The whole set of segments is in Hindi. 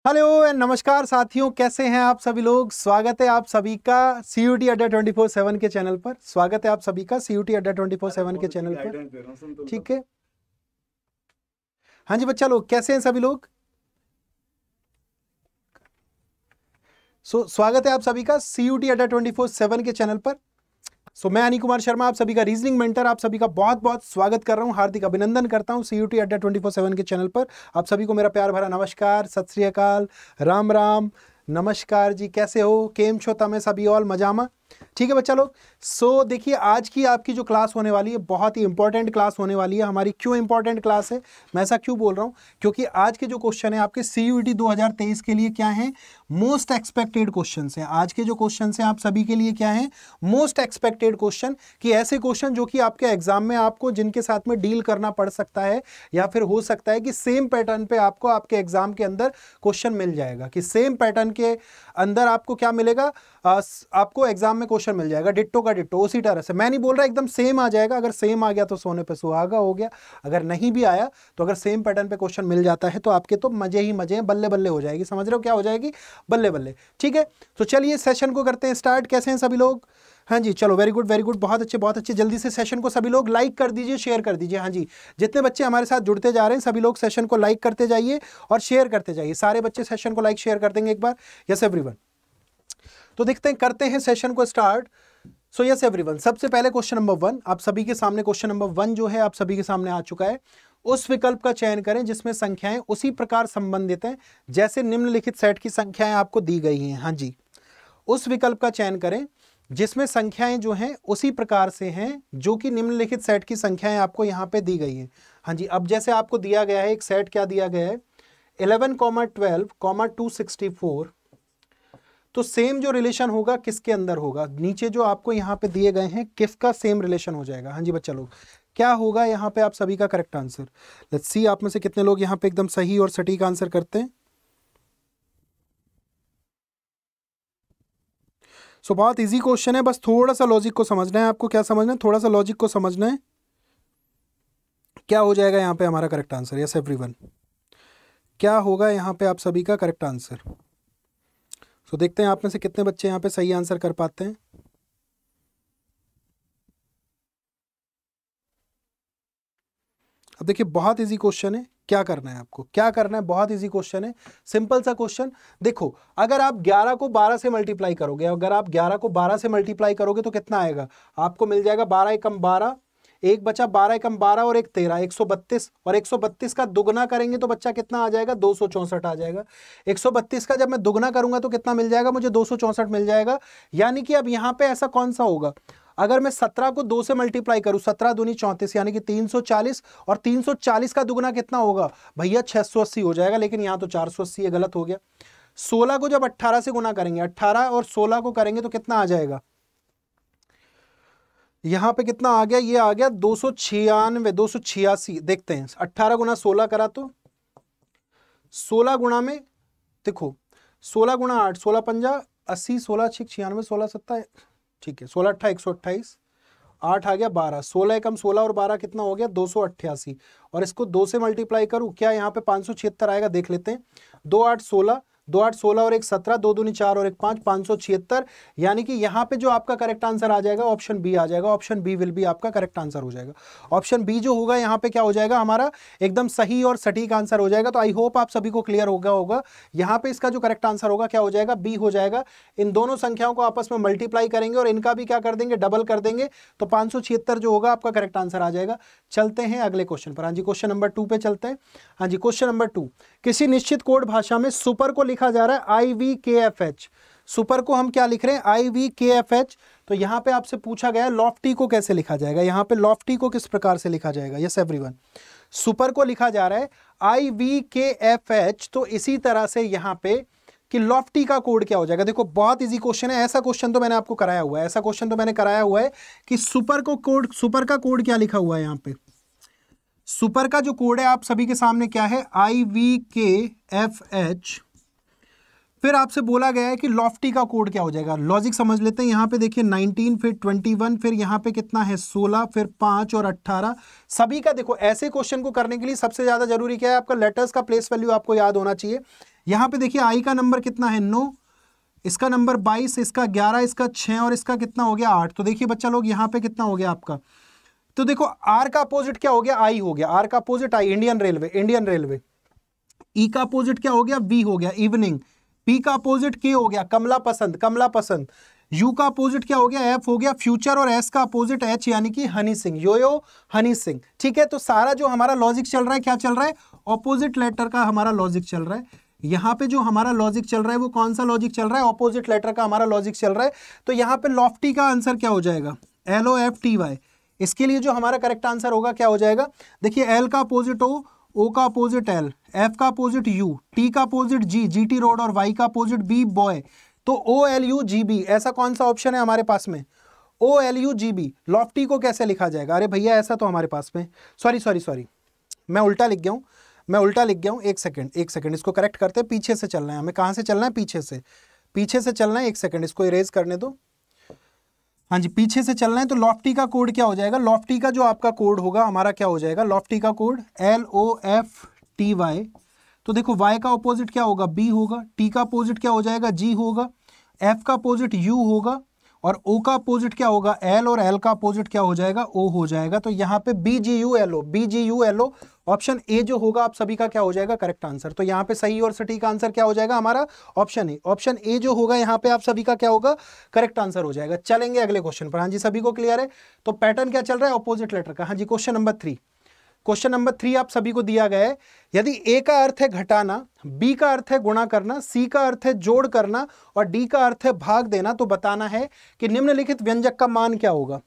हेलो एंड नमस्कार साथियों, कैसे हैं आप सभी लोग। स्वागत है आप सभी का CUET अड्डा 24/7 के चैनल पर। स्वागत है आप सभी का CUET अड्डा 24/7 के चैनल पर। ठीक है, हाँ जी बच्चा लोग, कैसे हैं सभी लोग। स्वागत है आप सभी का CUET अड्डा 24/7 के चैनल पर। मैं अनिल कुमार शर्मा, आप सभी का रीजनिंग मेंटर, आप सभी का बहुत बहुत स्वागत कर रहा हूं, हार्दिक अभिनंदन करता हूं CUET अड्डा 24/7 के चैनल पर। आप सभी को मेरा प्यार भरा नमस्कार, सत श्री अकाल, राम राम, नमस्कार जी। कैसे हो, केम छो तमे सभी ऑल मजामा। ठीक है बच्चा लोग। देखिए, आज की आपकी जो क्लास होने वाली है बहुत ही इंपॉर्टेंट क्लास होने वाली है हमारी। क्यों इंपॉर्टेंट क्लास है, मैं ऐसा क्यों बोल रहा हूं, क्योंकि आज के जो क्वेश्चन है आपके CUET 2023 के लिए क्या है, मोस्ट एक्सपेक्टेड क्वेश्चन है। आज के जो क्वेश्चन है आप सभी के लिए क्या है, मोस्ट एक्सपेक्टेड क्वेश्चन। कि ऐसे क्वेश्चन जो कि आपके एग्जाम में आपको जिनके साथ में डील करना पड़ सकता है, या फिर हो सकता है कि सेम पैटर्न पे आपको आपके एग्जाम के अंदर क्वेश्चन मिल जाएगा। कि सेम पैटर्न के अंदर आपको क्या मिलेगा, आपको एग्जाम में क्वेश्चन मिल जाएगा डिट्टो का डिट्टो, उसी तरह से। मैं नहीं बोल रहा एकदम सेम आ जाएगा, अगर सेम आ गया तो सोने पे सुहागा हो गया, अगर नहीं भी आया तो अगर सेम पैटर्न पे क्वेश्चन मिल जाता है तो आपके तो मजे ही मजे हैं, बल्ले बल्ले हो जाएगी। समझ रहे हो क्या हो जाएगी, बल्ले बल्ले। ठीक है, तो चलिए सेशन को करते हैं स्टार्ट। कैसे हैं सभी लोग। हाँ जी, चलो वेरी गुड वेरी गुड, बहुत अच्छे बहुत अच्छे। जल्दी से सेशन को सभी लोग लाइक कर दीजिए, शेयर कर दीजिए। हाँ जी, जितने बच्चे हमारे साथ जुड़ते जा रहे हैं सभी लोग सेशन को लाइक करते जाइए और शेयर करते जाइए। सारे बच्चे सेशन को लाइक शेयर कर देंगे एक बार। Yes everyone. तो देखते हैं, करते हैं सेशन को स्टार्ट। यस एवरीवन, सबसे पहले क्वेश्चन नंबर 1 आप सभी के सामने। क्वेश्चन नंबर 1 जो है आप सभी के सामने आ चुका है। उस विकल्प का चयन करें जिसमें संख्याएं उसी प्रकार संबंधित हैं जैसे निम्नलिखित सेट की संख्याएं आपको दी गई हैं। हाँ जी, उस विकल्प का चयन करें जिसमें संख्याएं जो हैं उसी प्रकार से हैं जो कि निम्नलिखित सेट की संख्याएं आपको यहां पे दी गई हैं। हाँ जी, अब जैसे आपको दिया गया है एक सेट, क्या दिया गया है, 11, 12, 264। तो सेम जो रिलेशन होगा किसके अंदर होगा, नीचे जो आपको यहाँ पे दिए गए हैं किसका सेम रिलेशन हो जाएगा। हाँ जी बच्चा लोग, क्या होगा यहाँ पे आप सभी का करेक्ट आंसर। लेट्स सी आप में से कितने लोग यहाँ पे एकदम सही और सटीक आंसर करते हैं। बहुत इजी क्वेश्चन है, बस थोड़ा सा लॉजिक को समझना है आपको। क्या समझना है, थोड़ा सा लॉजिक को समझना है। क्या हो जाएगा यहाँ पे हमारा करेक्ट आंसर। यस एवरीवन, क्या होगा यहाँ पे आप सभी का करेक्ट आंसर। देखते हैं आप में से कितने बच्चे यहाँ पे सही आंसर कर पाते हैं। अब देखिए, बहुत इजी क्वेश्चन है। क्या करना है आपको, क्या करना है, बहुत इजी क्वेश्चन है, सिंपल सा क्वेश्चन। देखो, अगर आप 11 को 12 से मल्टीप्लाई करोगे, अगर आप 11 को 12 से मल्टीप्लाई करोगे तो कितना आएगा, आपको मिल जाएगा 12 एकम 12, एक बचा 12 एकम 12 और एक 13, 132। और 132 का दुगना करेंगे तो बच्चा कितना आ जाएगा, 264 आ जाएगा। 132 का जब मैं दुगना करूंगा तो कितना मिल जाएगा मुझे, 264 मिल जाएगा। यानी कि अब यहां पे ऐसा कौन सा होगा, अगर मैं 17 को 2 से मल्टीप्लाई करूं, 17 दूनी 34 यानी कि 340, और 340 का दुगना कितना होगा भैया, 680 हो जाएगा। लेकिन यहां तो 480 है, गलत हो गया। 16 को जब 18 से गुना करेंगे, 18 और 16 को करेंगे तो कितना आ जाएगा, यहां पे कितना आ गया, ये आ गया 296, 286। देखते हैं, 18 गुना 16 करा तो 16 गुणा में, देखो 16 गुणा 8, 16 पंजा 80, 16 6 96, 16 7, ठीक है, 16 8 128, 8 आ गया 12, 16 एकम 16 और 12 कितना हो गया, 288। और इसको 2 से मल्टीप्लाई करूं, क्या यहाँ पे 576 आएगा, देख लेते हैं। 2 8 16, 2 8 16 और 1 17, 2 दूनी 4 और 1 5, 576। यानी कि यहाँ पे जो आपका करेक्ट आंसर आ जाएगा ऑप्शन बी आ जाएगा। ऑप्शन बी विल बी आपका करेक्ट आंसर हो जाएगा। ऑप्शन बी जो होगा यहाँ पे क्या हो जाएगा, हमारा एकदम सही और सटीक आंसर हो जाएगा। तो आई होप आप सभी को क्लियर होगा यहाँ पे इसका जो करेक्ट आंसर होगा क्या हो जाएगा, बी हो जाएगा। इन दोनों संख्याओं को आपस में मल्टीप्लाई करेंगे और इनका भी क्या कर देंगे, डबल कर देंगे, तो 576 जो होगा आपका करेक्ट आंसर आ जाएगा। चलते हैं अगले क्वेश्चन पर। हाँ जी, क्वेश्चन नंबर 2 पे चलते हैं। हाँ जी, क्वेश्चन नंबर 2, किसी निश्चित कोड भाषा में सुपर को लिखा जा रहा है IVKFH। सुपर को हम क्या लिख रहे हैं, IVKFH। तो यहां पे आपसे पूछा गया है लॉफ्टी को कैसे लिखा जाएगा, यहां पे लॉफ्टी को किस प्रकार से लिखा जाएगा। यस एवरीवन, सुपर को लिखा जा रहा है IVKFH, तो इसी तरह से यहां पे कि लॉफ्टी का कोड क्या हो जाएगा। देखो बहुत इजी क्वेश्चन है, ऐसा क्वेश्चन तो मैंने आपको कराया हुआ है, ऐसा क्वेश्चन तो मैंने कराया हुआ है कि सुपर का कोड क्या लिखा हुआ है यहां पे। सुपर का जो कोड है आप सभी के सामने क्या है, IVKFH। फिर आपसे बोला गया है कि लॉफ्टी का कोड क्या हो जाएगा। लॉजिक समझ लेते हैं। यहाँ पे देखिए 19, फिर 21, फिर यहाँ पे कितना है 16, फिर 5 और 18। सभी का देखो, ऐसे क्वेश्चन को करने के लिए सबसे ज्यादा जरूरी क्या है, आपका लेटर्स का प्लेस वैल्यू आपको याद होना चाहिए। यहां पे देखिए आई का नंबर कितना है 9, इसका नंबर 22, इसका 11, इसका 6 और इसका कितना हो गया 8। तो देखिए बच्चा लोग यहां पे कितना हो गया आपका, तो देखो आर का अपोजिट क्या हो गया, आई हो गया, आर का opposite I, Indian railway, Indian railway. E का अपोजिट क्या हो गया, वी हो गया, इवनिंग। पी का अपोजिट के हो गया, कमला पसंद, कमला पसंद। यू का अपोजिट क्या हो गया, एफ हो गया, फ्यूचर। और एस का अपोजिट एच यानी कि हनी सिंह, यो हनी सिंह। ठीक है, तो सारा जो हमारा लॉजिक चल रहा है क्या चल रहा है, ऑपोजिट लेटर का हमारा लॉजिक चल रहा है। यहां पे जो हमारा लॉजिक चल रहा है वो कौन सा लॉजिक चल रहा है, ऑपोजिट लेटर का हमारा लॉजिक चल रहा है। तो यहां पे लॉफ्टी का आंसर क्या हो जाएगा, LOFTY। इसके लिए जो हमारा करेक्ट आंसर होगा क्या हो जाएगा, देखिए एल का अपोजिट ओ का अपोजिट एल, एफ का अपोजिट यू, टी का अपोजिट जी, GT रोड, और वाई का अपोजिट बी, बॉय। तो OLUGB ऐसा कौन सा ऑप्शन है हमारे पास में, OLUGB। लॉफ्टी को कैसे लिखा जाएगा, अरे भैया ऐसा तो हमारे पास में, सॉरी मैं उल्टा लिख गया हूं, एक सेकंड इसको करेक्ट करते हैं। पीछे से चलना है हमें, कहां से चलना है, पीछे से चलना है। एक सेकंड इसको इरेज करने दो, हाँ जी पीछे से चलना है। तो लॉफ्टी का कोड क्या हो जाएगा, लॉफ्टी का जो आपका कोड होगा हमारा क्या हो जाएगा, लॉफ्टी का कोड LOFTY। तो देखो y का अपोजिट क्या होगा, B होगा, T का अपोजिट क्या हो जाएगा, G होगा, F का अपोजिट U होगा, और O का अपोजिट क्या होगा, L, और L का अपोजिट क्या हो जाएगा, O हो जाएगा। तो यहाँ पे BGULO ऑप्शन ए जो होगा आप सभी का क्या हो जाएगा, करेक्ट आंसर। तो यहाँ पे सही और सटीक आंसर क्या हो जाएगा हमारा, ऑप्शन ए जो होगा यहाँ पे आप सभी का क्या होगा, करेक्ट आंसर हो जाएगा। चलेंगे अगले क्वेश्चन पर। हाँ जी सभी को क्लियर है, तो पैटर्न क्या चल रहा है, ऑपोजिट लेटर का। हाँ जी क्वेश्चन नंबर 3 आप सभी को दिया गया है, यदि ए का अर्थ है घटाना, बी का अर्थ है गुणा करना, सी का अर्थ है जोड़ करना, और डी का अर्थ है भाग देना, तो बताना है कि निम्नलिखित व्यंजक का मान क्या होगा।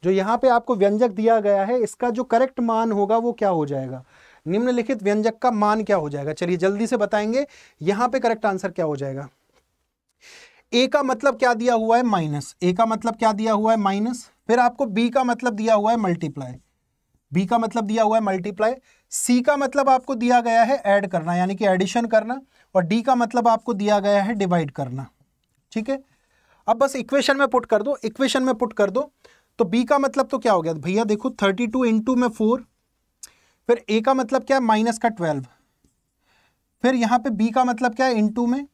जो यहाँ पे आपको व्यंजक दिया गया है इसका जो करेक्ट मान होगा वो क्या हो जाएगा, निम्नलिखित व्यंजक का मान क्या हो जाएगा। चलिए जल्दी से बताएंगे, यहाँ पे करेक्ट आंसर क्या हो जाएगा। ए का मतलब क्या दिया हुआ है, माइनस। ए का मतलब क्या दिया हुआ है, माइनस। फिर आपको बी का मतलब दिया हुआ है मल्टीप्लाई, बी का मतलब दिया हुआ है मल्टीप्लाई। सी का मतलब आपको दिया गया है ऐड करना यानी कि एडिशन करना, और डी का मतलब आपको दिया गया है डिवाइड करना। ठीक है, अब बस इक्वेशन में पुट कर दो। तो बी का मतलब तो क्या हो गया भैया, देखो 32 इंटू में 4, फिर ए का मतलब क्या है, माइनस का 12, फिर यहां पे बी का मतलब क्या है, इंटू में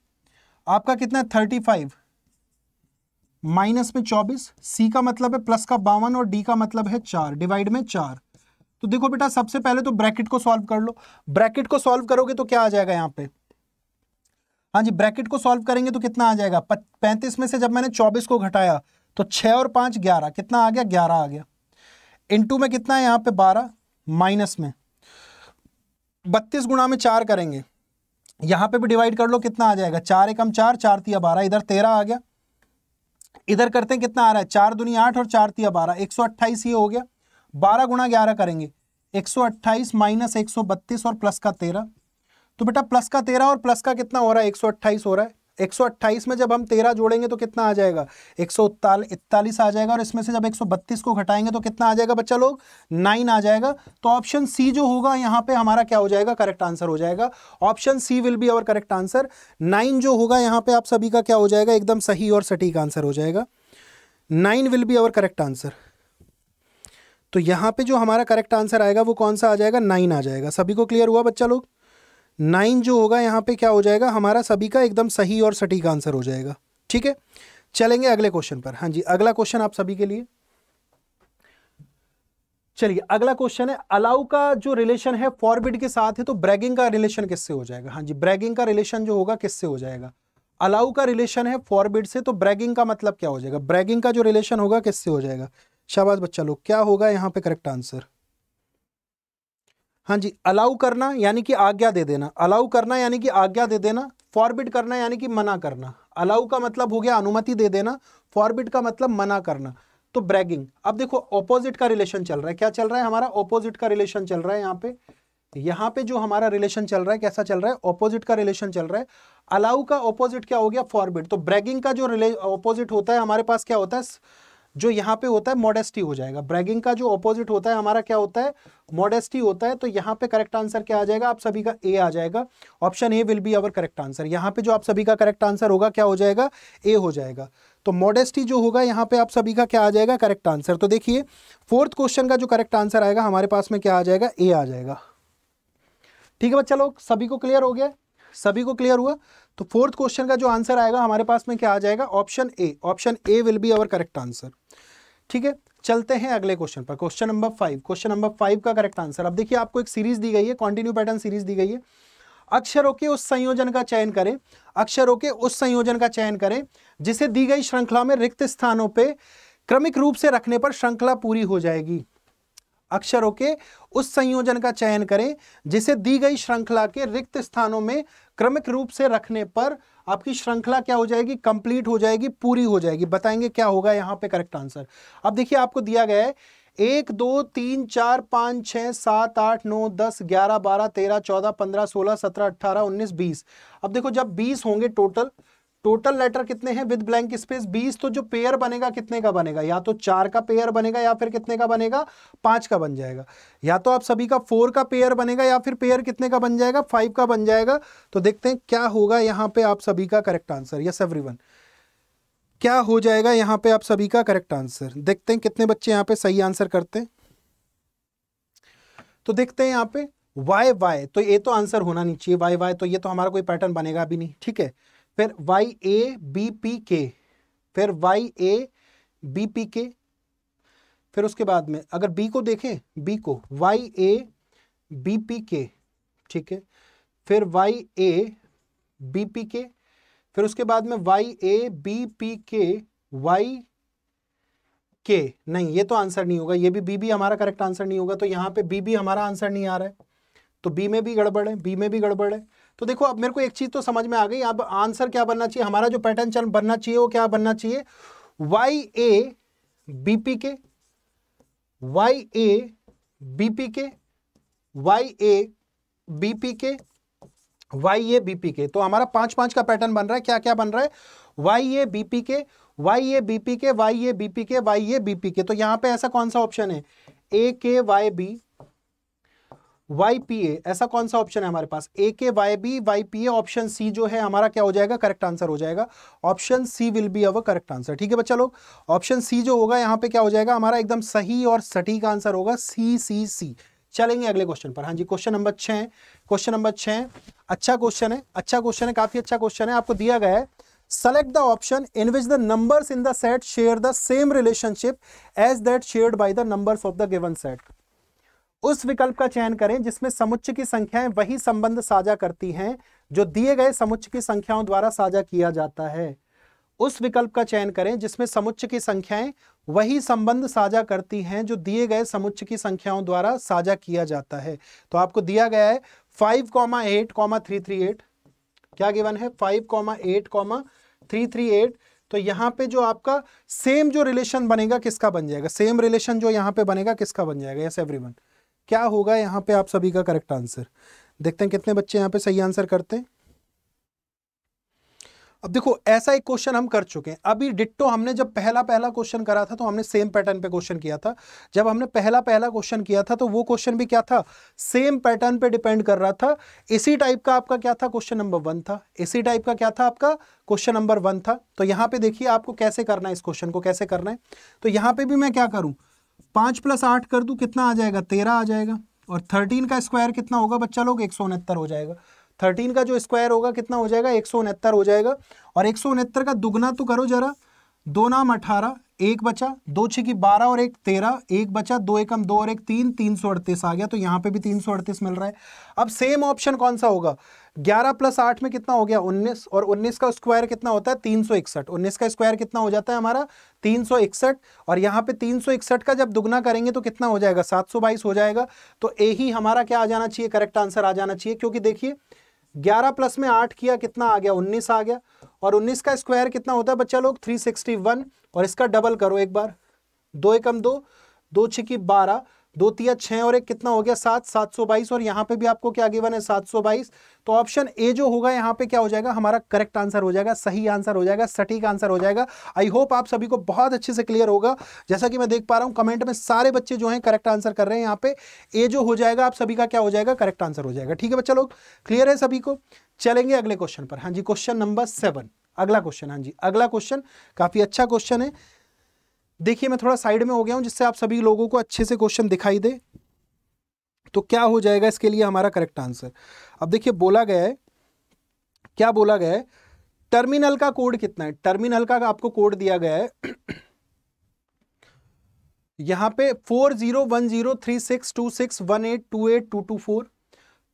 आपका कितना है 35, माइनस में 24, सी का मतलब है प्लस का 52, और डी का मतलब है 4, डिवाइड में 4। तो देखो बेटा सबसे पहले तो ब्रैकेट को सॉल्व कर लो, ब्रैकेट को सॉल्व करोगे तो क्या आ जाएगा यहाँ पे, हाँ जी ब्रैकेट को सॉल्व करेंगे तो कितना आ जाएगा, 35 में से जब मैंने 24 को घटाया तो 6 और 5 11, कितना आ गया, 11 आ गया। इनटू में कितना है यहाँ पे 12, माइनस में 32 गुणा में 4 करेंगे, यहाँ पे भी डिवाइड कर लो, कितना आ जाएगा, 4 एकम 4, 4 तिया 12, इधर 13 आ गया। इधर करते हैं कितना आ रहा है, 4 दूनी 8 और 4 तिया 12, 128 ये हो गया। 12 गुणा 11 करेंगे, 128 माइनस 132 और प्लस का 13। तो बेटा प्लस का 13 और प्लस का कितना हो रहा है, 128 हो रहा है। 128 में जब हम 13 जोड़ेंगे तो कितना आ जाएगा, 141 आ जाएगा, और इसमें से जब 132 को घटाएंगे तो कितना आ जाएगा बच्चा लोग, 9 आ जाएगा। तो ऑप्शन सी जो होगा यहाँ पे हमारा क्या हो जाएगा, करेक्ट आंसर हो जाएगा। Option C will be our correct answer. 9 जो होगा यहाँ पे आप सभी का क्या हो जाएगा, एकदम सही और सटीक आंसर हो जाएगा। 9 will be our correct answer. तो यहाँ पे जो हमारा करेक्ट आंसर आएगा वो कौन सा आ जाएगा, 9 आ जाएगा। सभी को क्लियर हुआ बच्चा लोग, 9 जो होगा यहाँ पे क्या हो जाएगा, हमारा सभी का एकदम सही और सटीक आंसर हो जाएगा। ठीक है, चलेंगे अगले क्वेश्चन पर। हाँ जी अगला क्वेश्चन आप सभी के लिए, चलिए अगला क्वेश्चन है, अलाउ का जो रिलेशन है फॉरबिड के साथ है, तो ब्रैगिंग का रिलेशन किससे हो जाएगा। हाँ जी ब्रैगिंग का रिलेशन जो होगा किससे हो जाएगा, अलाउ का रिलेशन है फॉरबिड से, तो ब्रैगिंग का मतलब क्या हो जाएगा, ब्रैगिंग का जो रिलेशन होगा किससे हो जाएगा। शाबाश बच्चा लोग, क्या होगा यहाँ पे करेक्ट आंसर। हाँ जी अलाउ करना यानी कि आज्ञा दे देना, अलाउ करना यानी कि आज्ञा दे देना, फॉरबिड करना यानी कि मना करना। अलाउ का मतलब हो गया अनुमति दे देना, फॉरबिड का मतलब मना करना। तो ब्रैगिंग, अब देखो ऑपोजिट का रिलेशन चल रहा है, क्या चल रहा है हमारा, ऑपोजिट का रिलेशन चल रहा है। यहाँ पे जो हमारा रिलेशन चल रहा है कैसा चल रहा है, ऑपोजिट का रिलेशन चल रहा है। अलाउ का ऑपोजिट क्या हो गया, फॉरबिड। तो ब्रैगिंग का जो ऑपोजिट होता है हमारे पास क्या होता है, जो यहाँ पे होता है मॉडेस्टी हो जाएगा। ब्रैगिंग का जो ऑपोजिट होता है हमारा क्या होता है, मॉडेस्टी होता है। तो यहाँ पे करेक्ट आंसर क्या आ जाएगा, आप सभी का ए आ जाएगा। Option A will be our correct answer. यहाँ पे जो आप सभी का करेक्ट आंसर होगा क्या हो जाएगा, ए हो जाएगा। तो मॉडेस्टी जो होगा यहाँ पे आप सभी का क्या आ जाएगा, करेक्ट आंसर। तो देखिए फोर्थ क्वेश्चन का जो करेक्ट आंसर आएगा हमारे पास में क्या आ जाएगा, ए आ जाएगा। ठीक है बच्चा लोग, सभी को क्लियर हो गया। सभी को क्लियर हुआ? तो फोर्थ क्वेश्चन का जो आंसर आएगा हमारे पास में क्या आ जाएगा? Option A. Option A will be our correct answer. ठीक है, चलते हैं अगले क्वेश्चन पर। Question number 5। क्वेश्चन नंबर 5 का करेक्ट आंसर, अब देखिए आपको एक सीरीज दी गई है, कंटिन्यू पैटर्न सीरीज दी गई है। अक्षरों के उस संयोजन का चयन करें, अक्षरों के उस संयोजन का चयन करें जिसे दी गई श्रृंखला में रिक्त स्थानों पे क्रमिक रूप से रखने पर श्रृंखला पूरी हो जाएगी। अक्षरों के उस संयोजन का चयन करें जिसे दी गई श्रृंखला के रिक्त स्थानों में क्रमिक रूप से रखने पर आपकी श्रृंखला क्या हो जाएगी? कंप्लीट हो जाएगी, पूरी हो जाएगी। बताएंगे क्या होगा यहां पे करेक्ट आंसर। अब देखिए आपको दिया गया है 1 2 3 4 5 6 7 8 9 10 11 12 13 14 15 16 17 18 19 20। अब देखो जब 20 होंगे टोटल लेटर कितने हैं विद ब्लैंक स्पेस 20, तो जो पेयर बनेगा कितने का बनेगा? या तो 4 का पेयर बनेगा या फिर कितने का बनेगा? 5 का बन जाएगा। या तो आप सभी का 4 का पेयर बनेगा या फिर पेयर कितने का बन जाएगा? 5 का बन जाएगा। तो देखते हैं क्या होगा यहाँ पे आप सभी का करेक्ट आंसर। यस एवरीवन, क्या हो जाएगा यहाँ पे आप सभी का करेक्ट आंसर? देखते हैं कितने बच्चे यहाँ पे सही आंसर करते हैं। तो देखते हैं यहाँ पे वाई, तो ये तो आंसर होना नहीं चाहिए। वाई तो ये तो हमारा कोई पैटर्न बनेगा भी नहीं। ठीक है, फिर वाई ए बी पी के, फिर वाई ए बी पी के, फिर उसके बाद में अगर बी को देखें, बी को वाई ए बी पी के, ठीक है, फिर वाई ए बी पी के, फिर उसके बाद में वाई ए बी पी के वाई के। नहीं, ये तो आंसर नहीं होगा, ये भी बी हमारा करेक्ट आंसर नहीं होगा। तो यहाँ पे बी हमारा आंसर नहीं आ रहा है, तो बी में भी गड़बड़ है, बी में भी गड़बड़ है। तो देखो अब मेरे को एक चीज तो समझ में आ गई। अब आंसर क्या बनना चाहिए? हमारा जो पैटर्न चल बनना चाहिए वो क्या बनना चाहिए? वाई ए बी पी के, वाई ए बी पी के, वाई ए बी पी के, वाई ए बी पी के। तो हमारा 5-5 का पैटर्न बन रहा है। क्या क्या बन रहा है? वाई ए बी पी के, वाई ए बी पी के, वाई ए बी पी के, वाई ए बी पी के। तो यहां पे ऐसा कौन सा ऑप्शन है? A K Y B Y P A, ऐसा कौन सा ऑप्शन है हमारे पास? A K Y B Y P A. Option C जो है हमारा क्या हो जाएगा? करेक्ट आंसर हो जाएगा। Option C will be our correct answer. ठीक है बच्चा लोग, ऑप्शन सी जो होगा यहाँ पे क्या हो जाएगा? हमारा एकदम सही और सटीक आंसर होगा सी। चलेंगे अगले क्वेश्चन पर। हाँ जी, क्वेश्चन नंबर 6। क्वेश्चन नंबर 6 अच्छा क्वेश्चन है, काफी अच्छा क्वेश्चन है। आपको दिया गया है select the option in which the numbers in the set share the same relationship as that shared by the numbers of the given set. उस विकल्प का चयन करें जिसमें समुच्चय की संख्याएं वही संबंध साझा करती हैं जो दिए गए समुच्चय की संख्याओं द्वारा साझा किया जाता है। उस विकल्प का चयन करें जिसमें समुच्चय की संख्याएं वही संबंध साझा करती हैं जो दिए गए समुच्चय की संख्याओं द्वारा साझा किया जाता है। तो आपको दिया गया है 5,8,338। क्या गिवन है? 5,8,338। तो यहां पे जो आपका सेम जो रिलेशन बनेगा किसका बन जाएगा? सेम रिलेशन जो यहां पे बनेगा किसका बन जाएगा? यस एवरीवन, क्या होगा यहां पे आप सभी का करेक्ट आंसर? देखते हैं कितने बच्चे यहां पे सही आंसर करते हैं। अब देखो ऐसा एक क्वेश्चन हम कर चुके हैं अभी डिट्टो। हमने जब पहला क्वेश्चन करा था तो हमने सेम पैटर्न पे क्वेश्चन किया था। जब हमने पहला क्वेश्चन किया था तो वो क्वेश्चन भी क्या था? सेम पैटर्न पे डिपेंड कर रहा था। इसी टाइप का आपका क्या था? क्वेश्चन नंबर 1 था। इसी टाइप का क्या था आपका? क्वेश्चन नंबर 1 था। तो यहाँ पे देखिए आपको कैसे करना है, इस क्वेश्चन को कैसे करना है। तो यहाँ पे भी मैं क्या करूँ? 5 + 8 कर दूं, कितना आ जाएगा? 13 आ जाएगा। और 13 का स्क्वायर कितना होगा बच्चा लोग? 169 हो जाएगा। 13 का जो स्क्वायर होगा कितना हो जाएगा? 169 हो जाएगा। और 169 का दुगना तो करो जरा। 2 नाम 18, 1 बचा, 2 छिकी 12 और 1 13, 1 बचा, 2 एकम 2 और 1 3, 338 आ गया। तो यहाँ पे भी 338 मिल रहा है। अब सेम ऑप्शन कौन सा होगा? 11 + 8 में कितना हो गया? 19। और 19 का स्क्वायर कितना होता है? 361। 19 का स्क्वायर कितना हो जाता है हमारा? 361। और यहाँ पे 361 का जब दुगना करेंगे तो कितना हो जाएगा? 722 हो जाएगा। तो यही हमारा क्या आ जाना चाहिए? करेक्ट आंसर आ जाना चाहिए। क्योंकि देखिए 11 + में 8 किया, कितना आ गया? 19 आ गया। और 19 का स्क्वायर कितना होता है बच्चा लोग? 361। और इसका डबल करो एक बार। 2 एकम 2, 2 छिकी 12, 2 तिया 6 और 1 कितना हो गया? 7, 722। और यहाँ पे भी आपको क्या गिवन है? 722। तो ऑप्शन ए जो होगा यहाँ पे क्या हो जाएगा? हमारा करेक्ट आंसर हो जाएगा, सही आंसर हो जाएगा, सटीक आंसर हो जाएगा। आई होप आप सभी को बहुत अच्छे से क्लियर होगा। जैसा कि मैं देख पा रहा हूँ कमेंट में सारे बच्चे जो हैं करेक्ट आंसर कर रहे हैं। यहाँ पे ए जो हो जाएगा आप सभी का क्या हो जाएगा? करेक्ट आंसर हो जाएगा। ठीक है बच्चा लोग, क्लियर है सभी को? चलेंगे अगले क्वेश्चन पर। हाँ जी, क्वेश्चन नंबर 7 अगला क्वेश्चन। हाँ जी, अगला क्वेश्चन काफी अच्छा क्वेश्चन है। देखिए मैं थोड़ा साइड में हो गया हूं जिससे आप सभी लोगों को अच्छे से क्वेश्चन दिखाई दे। तो क्या हो जाएगा इसके लिए हमारा करेक्ट आंसर? अब देखिए बोला गया है क्या बोला गया है, टर्मिनल का कोड कितना है, टर्मिनल का आपको कोड दिया गया है यहां पे 4010362618282224।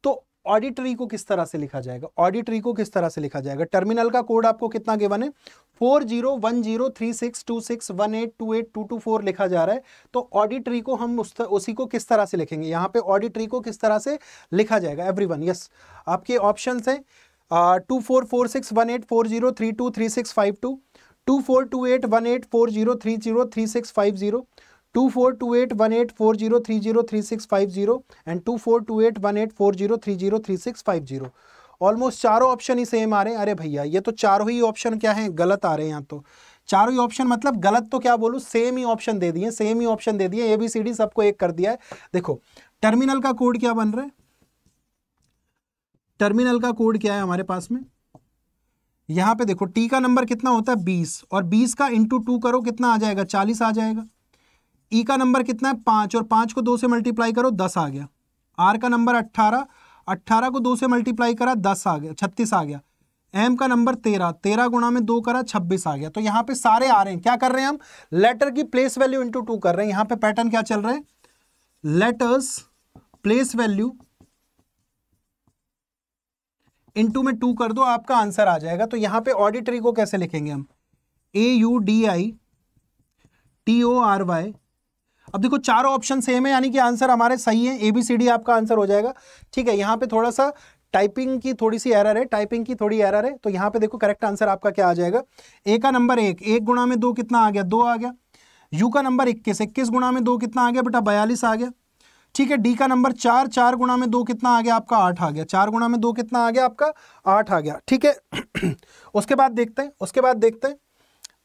तो ऑडिटरी को किस तरह से लिखा जाएगा, ऑडिटरी को किस तरह से लिखा जाएगा, टर्मिनल का कोड आपको कितना गिवन है 4010362618282224 लिखा जा रहा है। तो ऑडिटरी को हम उसी को किस तरह से लिखेंगे, यहां पे ऑडिटरी को किस तरह से लिखा जाएगा एवरीवन। यस, आपके ऑप्शंस हैं 24261840323652, 24281840303650, 24281840303650 एंड 24281840303650। ऑलमोस्ट चारों ऑप्शन ही सेम आ रहे हैं। अरे भैया ये तो चारों ही ऑप्शन क्या है, गलत आ रहे हैं यहाँ तो। चारों ही ऑप्शन मतलब गलत तो क्या बोलूं, सेम ही ऑप्शन दे दिए, सेम ही ऑप्शन दे दिए, ABCD सबको एक कर दिया है। देखो टर्मिनल का कोड क्या बन रहा है, टर्मिनल का कोड क्या है हमारे पास में, यहां पे देखो टी का नंबर कितना होता है 20, और 20 का इंटू 2 करो कितना आ जाएगा 40 आ जाएगा। ई का नंबर कितना है 5, और 5 को 2 से मल्टीप्लाई करो 10 आ गया। आर का नंबर 18, 18 को 2 से मल्टीप्लाई करा 10 आ गया, 36 आ गया। एम का नंबर 13, 13 गुणा में 2 करा 26 आ गया। तो यहां पे सारे आ रहे हैं, क्या कर रहे हैं हम, लेटर की प्लेस वैल्यू इंटू 2 कर रहे हैं। यहां पे पैटर्न क्या चल रहा है, लेटर्स प्लेस वैल्यू इनटू में 2 कर दो, आपका आंसर आ जाएगा। तो यहां पे ऑडिटरी को कैसे लिखेंगे हम, AUDITORY। अब देखो चारों ऑप्शन सेम है, यानी कि आंसर हमारे सही है, ABCD आपका आंसर हो जाएगा। ठीक है, यहां पे थोड़ा सा टाइपिंग की थोड़ी सी एरर है, टाइपिंग की थोड़ी एरर है। तो यहां पे देखो करेक्ट आंसर आपका क्या आ जाएगा, ए का नंबर 1, 1 गुणा में 2 कितना आ गया 2 आ गया। यू का नंबर 21, 21 गुणा में 2 कितना आ गया बेटा 42 आ गया। ठीक है, डी का नंबर 4, 4 गुणा में 2 कितना आ गया आपका 8 आ गया। 4 गुणा में 2 कितना आ गया आपका 8 आ गया। ठीक है उसके बाद देखते हैं, उसके बाद देखते हैं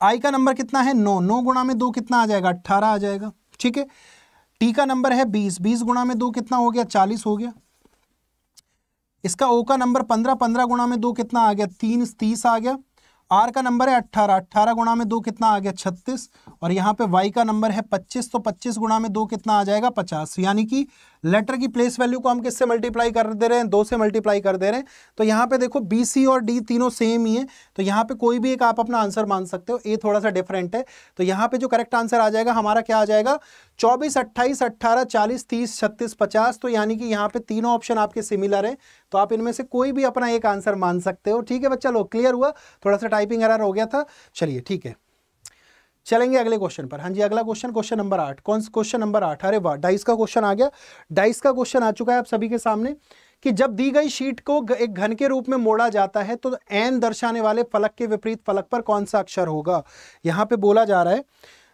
आई का नंबर कितना है 9, 9 गुणा में 2 कितना आ जाएगा 18 आ जाएगा। ठीक है, टी का नंबर है 20, 20 गुणा में 2 कितना हो गया 40 हो गया। इसका ओ का नंबर 15, 15 गुणा में 2 कितना आ गया 30 आ गया। आर का नंबर है 18, 18 गुणा में 2 कितना आ गया 36, और यहाँ पे वाई का नंबर है 25, तो 25 गुणा में 2 कितना आ जाएगा 50। यानी कि लेटर की प्लेस वैल्यू को हम किससे मल्टीप्लाई कर दे रहे हैं 2 से मल्टीप्लाई कर दे रहे हैं। तो यहाँ पे देखो बी सी और डी तीनों सेम ही है, तो यहाँ पे कोई भी एक आप अपना आंसर मान सकते हो, ए थोड़ा सा डिफरेंट है। तो यहाँ पे जो करेक्ट आंसर आ जाएगा हमारा क्या आ जाएगा 24, 28, 18, 40, 30, 36, 50। तो यानी कि यहाँ पे तीनों ऑप्शन आपके सिमिलर हैं, तो आप इनमें से कोई भी अपना एक आंसर मान सकते हो। ठीक है बच्चा लोग, क्लियर हुआ, थोड़ा सा टाइपिंग एरर हो गया था। चलिए ठीक है, चलेंगे अगले क्वेश्चन पर। हाँ जी, अगला क्वेश्चन, क्वेश्चन नंबर 8। कौन क्वेश्चन नंबर 8, अरे वाह, डाइस का क्वेश्चन आ गया। डाइस का क्वेश्चन आ चुका है आप सभी के सामने कि जब दी गई शीट को एक घन के रूप में मोड़ा जाता है तो एन दर्शाने वाले फलक के विपरीत फलक पर कौन सा अक्षर होगा। यहां पे बोला जा रहा है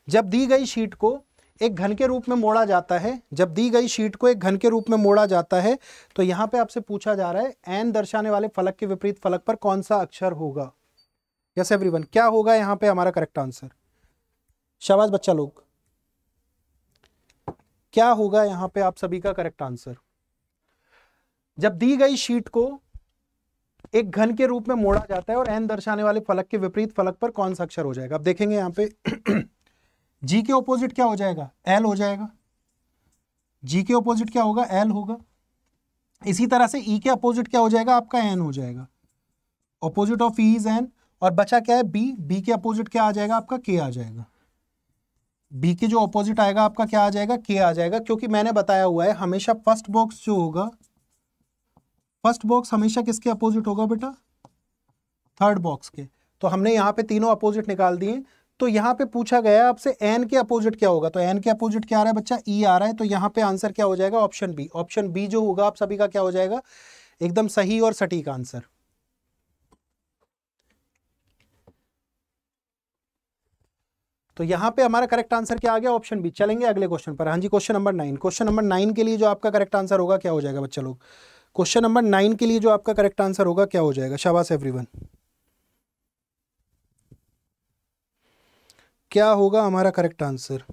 जब दी गई शीट को एक घन के रूप में मोड़ा जाता है, जब दी गई शीट को एक घन के रूप में मोड़ा जाता है, तो यहां पे आपसे पूछा जा रहा है एन दर्शाने वाले फलक के विपरीत फलक पर कौन सा अक्षर होगा। यस एवरीवन, क्या होगा यहां पे हमारा करेक्ट आंसर, शाबाश बच्चा लोग, क्या होगा यहां पे आप सभी का करेक्ट आंसर। जब दी गई शीट को एक घन के रूप में मोड़ा जाता है और एन दर्शाने वाले फलक के विपरीत फलक पर कौन सा अक्षर हो जाएगा। अब देखेंगे यहां पे जी के ऑपोजिट क्या हो जाएगा एल हो जाएगा, जी के ऑपोजिट क्या होगा एल होगा। इसी तरह से ई के अपोजिट क्या हो जाएगा आपका एन हो जाएगा, opposite of E is an. और बचा क्या है बी, बी के अपोजिट क्या आ जाएगा आपका के आ जाएगा, बी के जो ऑपोजिट आएगा आपका क्या आ जाएगा के आ जाएगा। क्योंकि मैंने बताया हुआ है हमेशा फर्स्ट बॉक्स जो होगा, फर्स्ट बॉक्स हमेशा किसके अपोजिट होगा बेटा थर्ड बॉक्स के। तो हमने यहाँ पे तीनों अपोजिट निकाल दिए। तो यहाँ पे पूछा गया है आपसे एन के अपोजिट क्या होगा, तो एन के अपोजिट क्या आ रहा है बच्चा ई आ रहा है। तो यहाँ पे आंसर क्या हो जाएगा ऑप्शन बी, ऑप्शन बी जो होगा आप सभी का क्या हो जाएगा एकदम सही और सटीक आंसर। तो यहां पे हमारा करेक्ट आंसर क्या आ गया ऑप्शन बी। चलेंगे अगले क्वेश्चन पर। हाँ जी, क्वेश्चन नंबर 9। क्वेश्चन नंबर 9 के लिए जो आपका करेक्ट आंसर होगा क्या हो जाएगा बच्चा लोग, क्वेश्चन नंबर 9 के लिए जो आपका करेक्ट आंसर होगा क्या हो जाएगा, शाबाश एवरीवन, क्या होगा हमारा करेक्ट आंसर।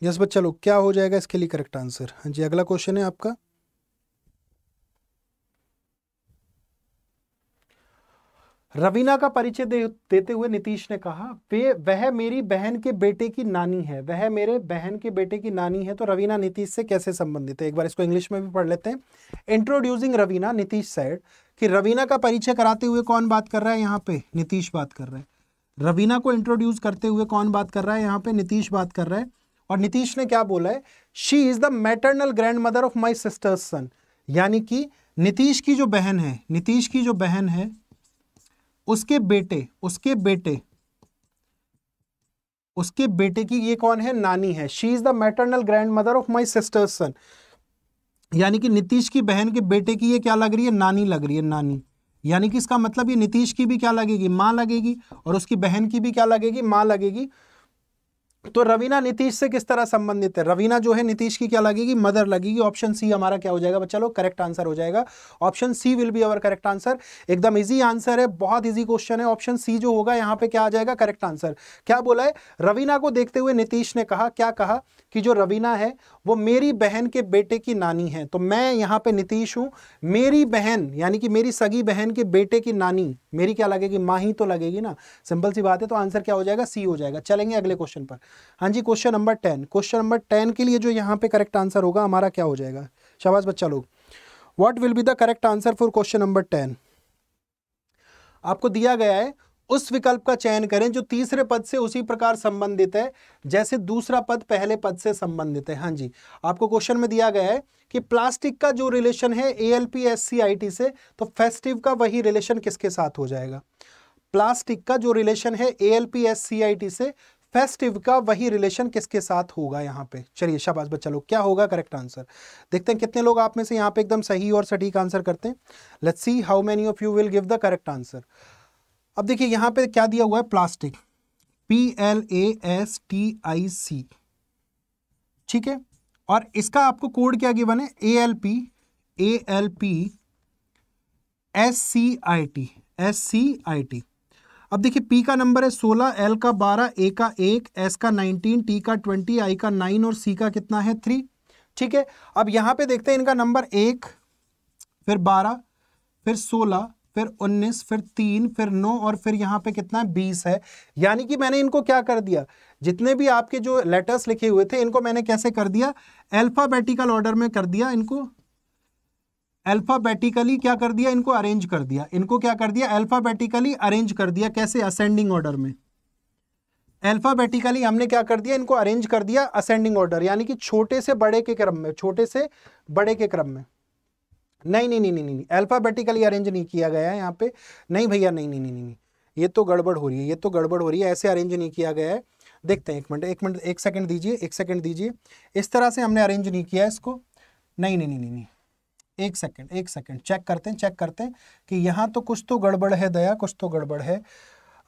यस बच्चा लोग, क्या हो जाएगा इसके लिए करेक्ट आंसर। हाँ जी, अगला क्वेश्चन है आपका रवीना का परिचय देते हुए नीतीश ने कहा वह मेरी बहन के बेटे की नानी है, वह मेरे बहन के बेटे की नानी है। तो रवीना नीतीश से कैसे संबंधित है, एक बार इसको इंग्लिश में भी पढ़ लेते हैं। इंट्रोड्यूसिंग रवीना, नीतीश सेड कि रवीना का परिचय कराते हुए कौन बात कर रहा है, यहाँ पे नीतीश बात कर रहा है। रवीना को इंट्रोड्यूस करते हुए कौन बात कर रहा है, यहाँ पे नीतीश बात कर रहा है। और नीतीश ने क्या बोला है, she is the maternal grandmother of my sister's son, यानी कि नीतीश की जो बहन है, नीतीश की जो बहन है उसके बेटे की ये कौन है, नानी है। She is the maternal grandmother of my sister's son, यानी कि नीतीश की बहन के बेटे की ये क्या लग रही है, नानी लग रही है, नानी। यानी कि इसका मतलब ये नीतीश की भी क्या लगेगी, माँ लगेगी, और उसकी बहन की भी क्या लगेगी, माँ लगेगी। तो रवीना नीतीश से किस तरह संबंधित है, रवीना जो है नीतीश की क्या लगेगी, मदर लगेगी। ऑप्शन सी हमारा क्या हो जाएगा बच्चा लोग, करेक्ट आंसर हो जाएगा। Option C will be our correct answer. एकदम इजी आंसर है, बहुत इजी क्वेश्चन है। ऑप्शन सी जो होगा यहाँ पे क्या आ जाएगा, करेक्ट आंसर। क्या बोला है, रवीना को देखते हुए नीतीश ने कहा, क्या कहा कि जो रवीना है वो मेरी बहन के बेटे की नानी है। तो मैं यहाँ पे नीतीश हूं, मेरी बहन यानी कि मेरी सगी बहन के बेटे की नानी, मेरी क्या लगेगी, माँ ही तो लगेगी ना, सिंपल सी बात है। तो आंसर क्या हो जाएगा, सी हो जाएगा। चलेंगे अगले क्वेश्चन पर। हाँ जी, क्वेश्चन नंबर 10। क्वेश्चन नंबर 10 के लिए जो यहाँ पे करेक्ट आंसर होगा हमारा क्या हो जाएगा, शाबाश बच्चा लोग। What will be the correct answer for question number 10। आपको दिया गया है उस विकल्प का चयन करें जो तीसरे पद से उसी प्रकार संबंधित है जैसे दूसरा पद पहले पद से संबंधित है। हाँ जी, आपको क्वेश्चन में दिया गया है कि प्लास्टिक का जो रिलेशन है ALPSCIT से, तो फेस्टिव का वही रिलेशन किसके साथ हो जाएगा। प्लास्टिक का जो रिलेशन है ALPSCIT से, फेस्टिव का वही रिलेशन किसके साथ होगा यहाँ पे। चलिए शाबाश बच्चा लोग, क्या होगा करेक्ट आंसर, देखते हैं कितने लोग आप में से यहाँ पे एकदम सही और सटीक आंसर करते हैं। Let's see how many of you will give the correct answer. अब देखिए यहाँ पे क्या दिया हुआ है, प्लास्टिक, PLASTIC, ठीक है। और इसका आपको कोड क्या गिवन है, ALPSCIT। अब देखिए P का नंबर है 16, L का 12, A का 1, S का 19, T का 20, I का 9 और C का कितना है 3, ठीक है। अब यहाँ पे देखते हैं इनका नंबर 1, फिर 12, फिर 16, फिर 19, फिर 3, फिर 9 और फिर यहाँ पे कितना है 20 है। यानी कि मैंने इनको क्या कर दिया, जितने भी आपके जो लेटर्स लिखे हुए थे इनको मैंने कैसे कर दिया, अल्फाबेटिकल ऑर्डर में कर दिया, इनको अल्फाबेटिकली क्या कर दिया, इनको अरेंज कर दिया, इनको क्या कर दिया, अल्फाबेटिकली अरेंज कर दिया। कैसे, असेंडिंग ऑर्डर में। अल्फाबेटिकली हमने क्या कर दिया, इनको अरेंज कर दिया असेंडिंग ऑर्डर, यानी कि छोटे से बड़े के क्रम में, छोटे से बड़े के क्रम में। नहीं, अल्फाबेटिकली अरेंज नहीं किया गया है यहाँ पे, नहीं भैया, नहीं, ये तो गड़बड़ हो रही है, ये तो गड़बड़ हो रही है, ऐसे अरेंज नहीं किया गया है। देखते हैं, एक सेकंड दीजिए, इस तरह से हमने अरेंज नहीं किया है इसको। नहीं, एक सेकंड चेक करते हैं कि यहाँ तो कुछ तो गड़बड़ है दया, कुछ तो गड़बड़ है।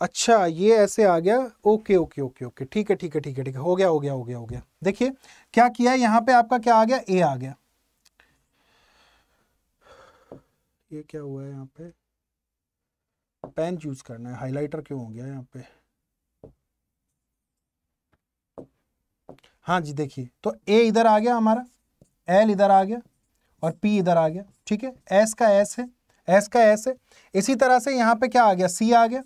अच्छा, ये ऐसे आ गया, ओके, ठीक है, हो गया। देखिए क्या किया है यहाँ पे, आपका क्या आ गया, ए आ गया। ये क्या हुआ है यहाँ पे, पेन यूज करना है, हाइलाइटर क्यों हो गया यहाँ पे। हाँ जी, देखिए तो ए इधर आ गया हमारा, एल इधर आ गया और पी इधर आ गया, ठीक है। एस का एस है। इसी तरह से यहाँ पे क्या आ गया, सी आ गया,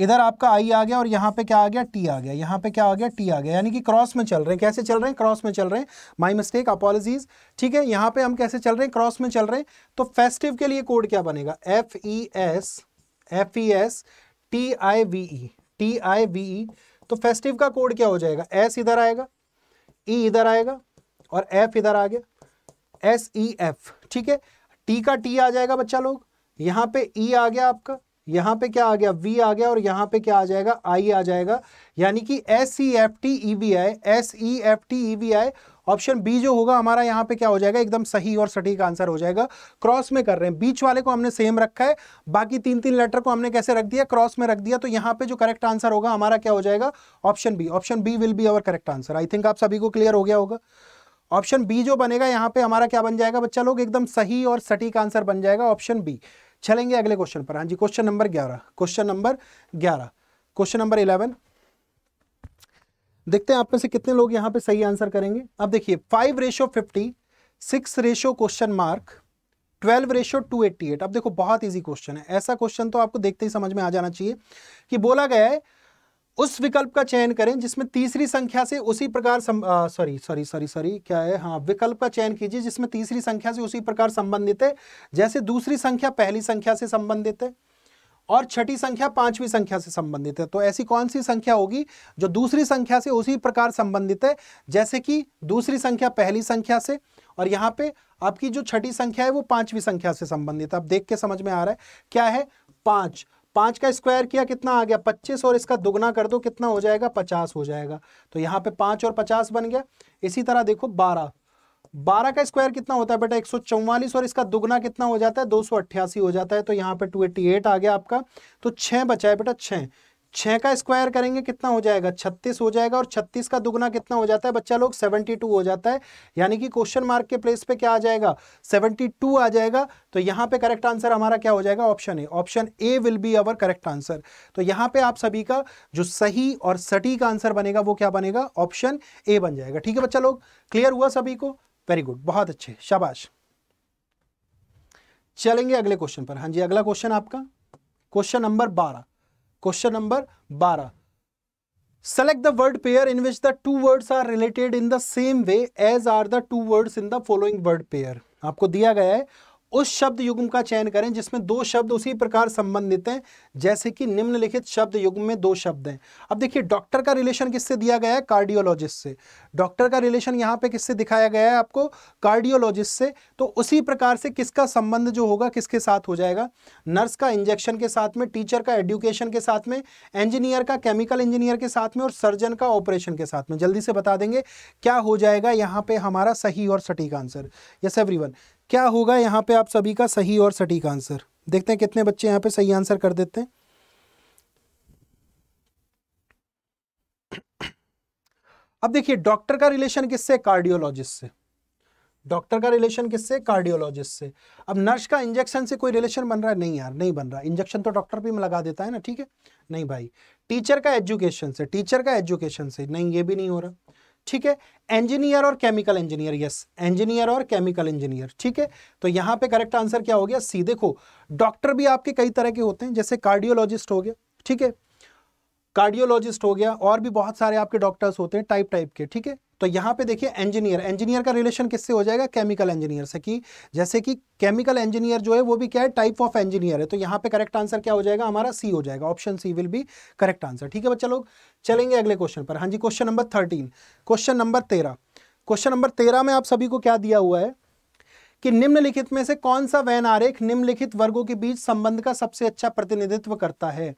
इधर आपका आई आ गया और यहाँ पे क्या आ गया, टी आ गया, यहाँ पे क्या आ गया, टी आ गया। यानी कि क्रॉस में चल रहे हैं। कैसे चल रहे हैं, क्रॉस में चल रहे हैं। माय मिस्टेक, अपॉलॉजीज, ठीक है। यहाँ पे हम कैसे चल रहे हैं, क्रॉस में चल रहे हैं। तो फेस्टिव के लिए कोड क्या बनेगा, FES TIVE। तो फेस्टिव का कोड क्या हो जाएगा, एस इधर आएगा, ई इधर आएगा और एफ इधर आ गया, SEF, ठीक है। टी का टी आ जाएगा बच्चा लोग, यहाँ पे ई आ गया आपका, यहाँ पे क्या आ गया, वी आ गया और यहाँ पे क्या आ जाएगा, आई आ जाएगा। यानी कि SEFTEVI। ऑप्शन बी जो होगा हमारा यहाँ पे क्या हो जाएगा, एकदम सही और सटीक आंसर हो जाएगा। क्रॉस में कर रहे हैं, बीच वाले को हमने सेम रखा है, बाकी 3 लेटर को हमने कैसे रख दिया, क्रॉस में रख दिया। तो यहाँ पे जो करेक्ट आंसर होगा हमारा क्या हो जाएगा, option B will be our correct answer. I think आप सभी को क्लियर हो गया होगा। ऑप्शन बी जो बनेगा यहाँ पे हमारा क्या बन जाएगा बच्चा लोग, एकदम सही और सटीक आंसर बन जाएगा ऑप्शन बी। चलेंगे अगले क्वेश्चन पर। हाँ जी, क्वेश्चन नंबर 11। क्वेश्चन नंबर 11, देखते हैं आप में से कितने लोग यहाँ पे सही आंसर करेंगे। अब देखिए 5:50, 6 क्वेश्चन मार्क, 12:288। अब देखो बहुत इजी क्वेश्चन है, ऐसा क्वेश्चन तो आपको देखते ही समझ में आ जाना चाहिए कि बोला गया है उस विकल्प का चयन करें जिसमें तीसरी संख्या से उसी प्रकार क्या है, हाँ, विकल्प का चयन कीजिए जिसमें तीसरी संख्या से उसी प्रकार संबंधित है जैसे दूसरी संख्या पहली संख्या से संबंधित है और छठी संख्या पांचवी संख्या से संबंधित है। तो ऐसी कौन सी संख्या होगी जो दूसरी संख्या से उसी प्रकार संबंधित है जैसे कि दूसरी संख्या पहली संख्या से, और यहाँ पे आपकी जो छठी संख्या है वो पांचवी संख्या से संबंधित है। अब देख के समझ में आ रहा है क्या है, 5 का स्क्वायर किया कितना आ गया 25, और इसका दुगना कर दो कितना हो जाएगा 50 हो जाएगा। तो यहाँ पे 5 और 50 बन गया। इसी तरह देखो 12 का स्क्वायर कितना होता है बेटा 144, और इसका दुगना कितना हो जाता है 288 हो जाता है। तो यहाँ पे 288 आ गया आपका। तो 6 बचा है बेटा, 6 का स्क्वायर करेंगे कितना हो जाएगा 36 हो जाएगा, और 36 का दुगना कितना हो जाता है बच्चा लोग 72 हो जाता है। यानी कि क्वेश्चन मार्क के प्लेस पे क्या आ जाएगा 72 आ जाएगा। तो यहाँ पे करेक्ट आंसर हमारा क्या हो जाएगा option A. Option A will be our correct answer. तो यहाँ पे आप सभी का जो सही और सटीक आंसर बनेगा वो क्या बनेगा, ऑप्शन ए बन जाएगा। ठीक है बच्चा लोग, क्लियर हुआ सभी को, वेरी गुड, बहुत अच्छे, शाबाश। चलेंगे अगले क्वेश्चन पर। हाँ जी, अगला क्वेश्चन आपका question number 12। Question number 12, select the word pair in which the two words are related in the same way as are the two words in the following word pair। आपको दिया गया है उस शब्द युग्म का चयन करें जिसमें दो शब्द उसी प्रकार संबंधित हैं जैसे कि निम्नलिखित शब्द युग्म में दो शब्द हैं। अब देखिए डॉक्टर का रिलेशन किससे दिया गया है, कार्डियोलॉजिस्ट से। डॉक्टर का रिलेशन यहाँ पे किससे दिखाया गया है आपको, कार्डियोलॉजिस्ट से। तो उसी प्रकार से किसका संबंध जो होगा किसके साथ हो जाएगा, नर्स का इंजेक्शन के साथ में, टीचर का एजुकेशन के साथ में, इंजीनियर का केमिकल इंजीनियर के साथ में, और सर्जन का ऑपरेशन के साथ में। जल्दी से बता देंगे क्या हो जाएगा यहाँ पे हमारा सही और सटीक आंसर। यस एवरीवन, क्या होगा यहाँ पे आप सभी का सही और सटीक आंसर। देखते हैं कितने बच्चे यहाँ पे सही आंसर कर देते हैं। अब देखिए डॉक्टर का रिलेशन किससे, कार्डियोलॉजिस्ट से। डॉक्टर का रिलेशन किससे, कार्डियोलॉजिस्ट से। अब नर्स का इंजेक्शन से कोई रिलेशन बन रहा है, नहीं यार नहीं बन रहा। इंजेक्शन तो डॉक्टर भी लगा देता है ना, ठीक है, नहीं भाई। टीचर का एजुकेशन से, टीचर का एजुकेशन से, नहीं ये भी नहीं हो रहा, ठीक है। इंजीनियर और केमिकल इंजीनियर, यस, इंजीनियर और केमिकल इंजीनियर, ठीक है। तो यहां पे करेक्ट आंसर क्या हो गया, सी। देखो डॉक्टर भी आपके कई तरह के होते हैं, जैसे कार्डियोलॉजिस्ट हो गया, ठीक है, कार्डियोलॉजिस्ट हो गया, और भी बहुत सारे आपके डॉक्टर्स होते हैं टाइप के, ठीक है। तो यहाँ पे देखिए इंजीनियर, इंजीनियर का रिलेशन किससे हो जाएगा, केमिकल इंजीनियर से, कि जैसे कि केमिकल इंजीनियर जो है वो भी क्या है, टाइप ऑफ इंजीनियर है। तो यहाँ पे करेक्ट आंसर क्या हो जाएगा हमारा, सी हो जाएगा। Option C will be correct answer. ठीक है बच्चा लोग, चलेंगे अगले क्वेश्चन पर। हाँ जी, question number 13, question number 13। Question number 13 में आप सभी को क्या दिया हुआ है कि निम्नलिखित में से कौन सा वेन आरेख निम्नलिखित वर्गों के बीच संबंध का सबसे अच्छा प्रतिनिधित्व करता है।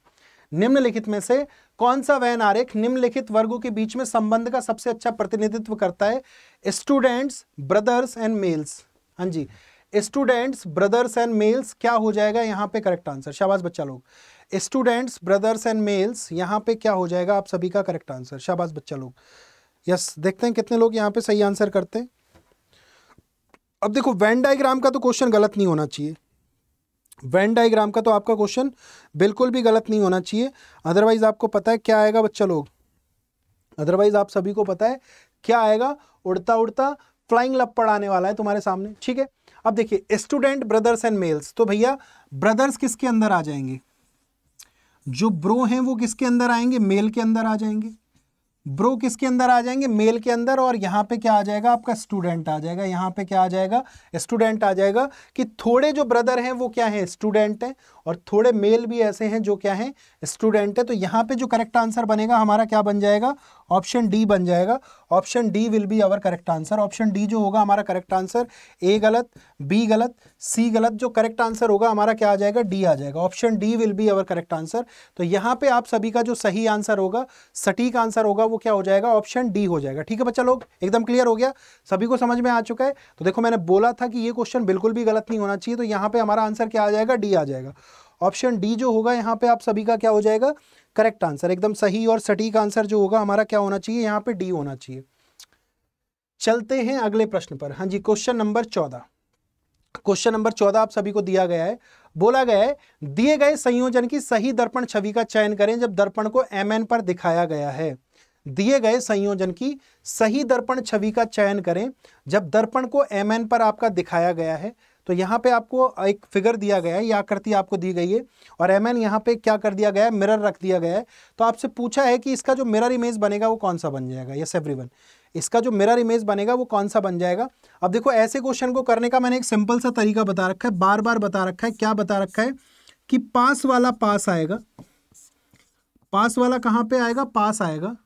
निम्नलिखित में से कौन सा वेन आरेख निम्नलिखित वर्गों के बीच में संबंध का सबसे अच्छा प्रतिनिधित्व करता है, स्टूडेंट्स, ब्रदर्स एंड मेल्स। हाँ जी, स्टूडेंट्स, ब्रदर्स एंड मेल्स क्या हो जाएगा यहाँ पे करेक्ट आंसर। शाबाश बच्चा लोग, स्टूडेंट्स, ब्रदर्स एंड मेल्स यहाँ पे क्या हो जाएगा आप सभी का करेक्ट आंसर। शाबाश बच्चा लोग, यस। देखते हैं कितने लोग यहाँ पे सही आंसर करते हैं। अब देखो वेन डायग्राम का तो क्वेश्चन गलत नहीं होना चाहिए, वेन डायग्राम का तो आपका क्वेश्चन बिल्कुल भी गलत नहीं होना चाहिए। अदरवाइज आपको पता है क्या आएगा बच्चा लोग, अदरवाइज आप सभी को पता है क्या आएगा, उड़ता उड़ता फ्लाइंग लपड़ आने वाला है तुम्हारे सामने। ठीक है, अब देखिए स्टूडेंट, ब्रदर्स एंड मेल्स, तो भैया ब्रदर्स किसके अंदर आ जाएंगे, जो ब्रो हैं वो किसके अंदर आएंगे, मेल के अंदर आ जाएंगे। ब्रो किसके अंदर आ जाएंगे, मेल के अंदर। और यहाँ पे क्या आ जाएगा आपका, स्टूडेंट आ जाएगा। यहाँ पे क्या आ जाएगा, स्टूडेंट आ जाएगा। कि थोड़े जो ब्रदर हैं वो क्या है, स्टूडेंट हैं, और थोड़े मेल भी ऐसे हैं जो क्या है, स्टूडेंट है। तो यहाँ पे जो करेक्ट आंसर बनेगा हमारा क्या बन जाएगा, ऑप्शन डी बन जाएगा। Option D will be our correct answer. Option D जो होगा हमारा करेक्ट आंसर। ए गलत, बी गलत, सी गलत, जो करेक्ट आंसर होगा हमारा क्या आ जाएगा, डी आ जाएगा। Option D will be our correct answer. तो यहाँ पे आप सभी का जो सही आंसर होगा, सटीक आंसर होगा, वो क्या हो जाएगा, ऑप्शन डी हो जाएगा। ठीक है बच्चा लोग, एकदम क्लियर हो गया, सभी को समझ में आ चुका है। तो देखो मैंने बोला था कि ये क्वेश्चन बिल्कुल भी गलत नहीं होना चाहिए। तो यहाँ पे हमारा आंसर क्या आ जाएगा, डी आ जाएगा। ऑप्शन डी जो होगा यहाँ पे आप सभी का क्या हो जाएगा, करेक्ट आंसर। एकदम सही और सटीक आंसर जो होगा हमारा क्या होना चाहिए, यहाँ पे डी होना चाहिए। चलते हैं अगले प्रश्न पर। हाँ जी, क्वेश्चन नंबर 14। क्वेश्चन नंबर 14 आप सभी को दिया गया है, बोला गया है दिए गए संयोजन की सही दर्पण छवि का चयन करें जब दर्पण को mn पर दिखाया गया है। दिए गए संयोजन की सही दर्पण छवि का चयन करें जब दर्पण को mn पर आपका दिखाया गया है। तो तो यहाँ पे आपको एक फिगर दिया गया है, ये आकृति आपको दी गई है और mn यहाँ पे क्या कर दिया गया है, मिरर रख दिया गया है। तो आपसे पूछा है कि इसका जो मिरर इमेज बनेगा वो कौन सा बन जाएगा। यस एवरीवन, इसका जो मिरर इमेज बनेगा वो कौन सा बन जाएगा। अब देखो ऐसे क्वेश्चन को करने का मैंने एक सिंपल सा तरीका बता रखा है, बार बार बता रखा है। क्या बता रखा है कि पास वाला पास आएगा, पास वाला कहां पे आएगा, पास आएगा,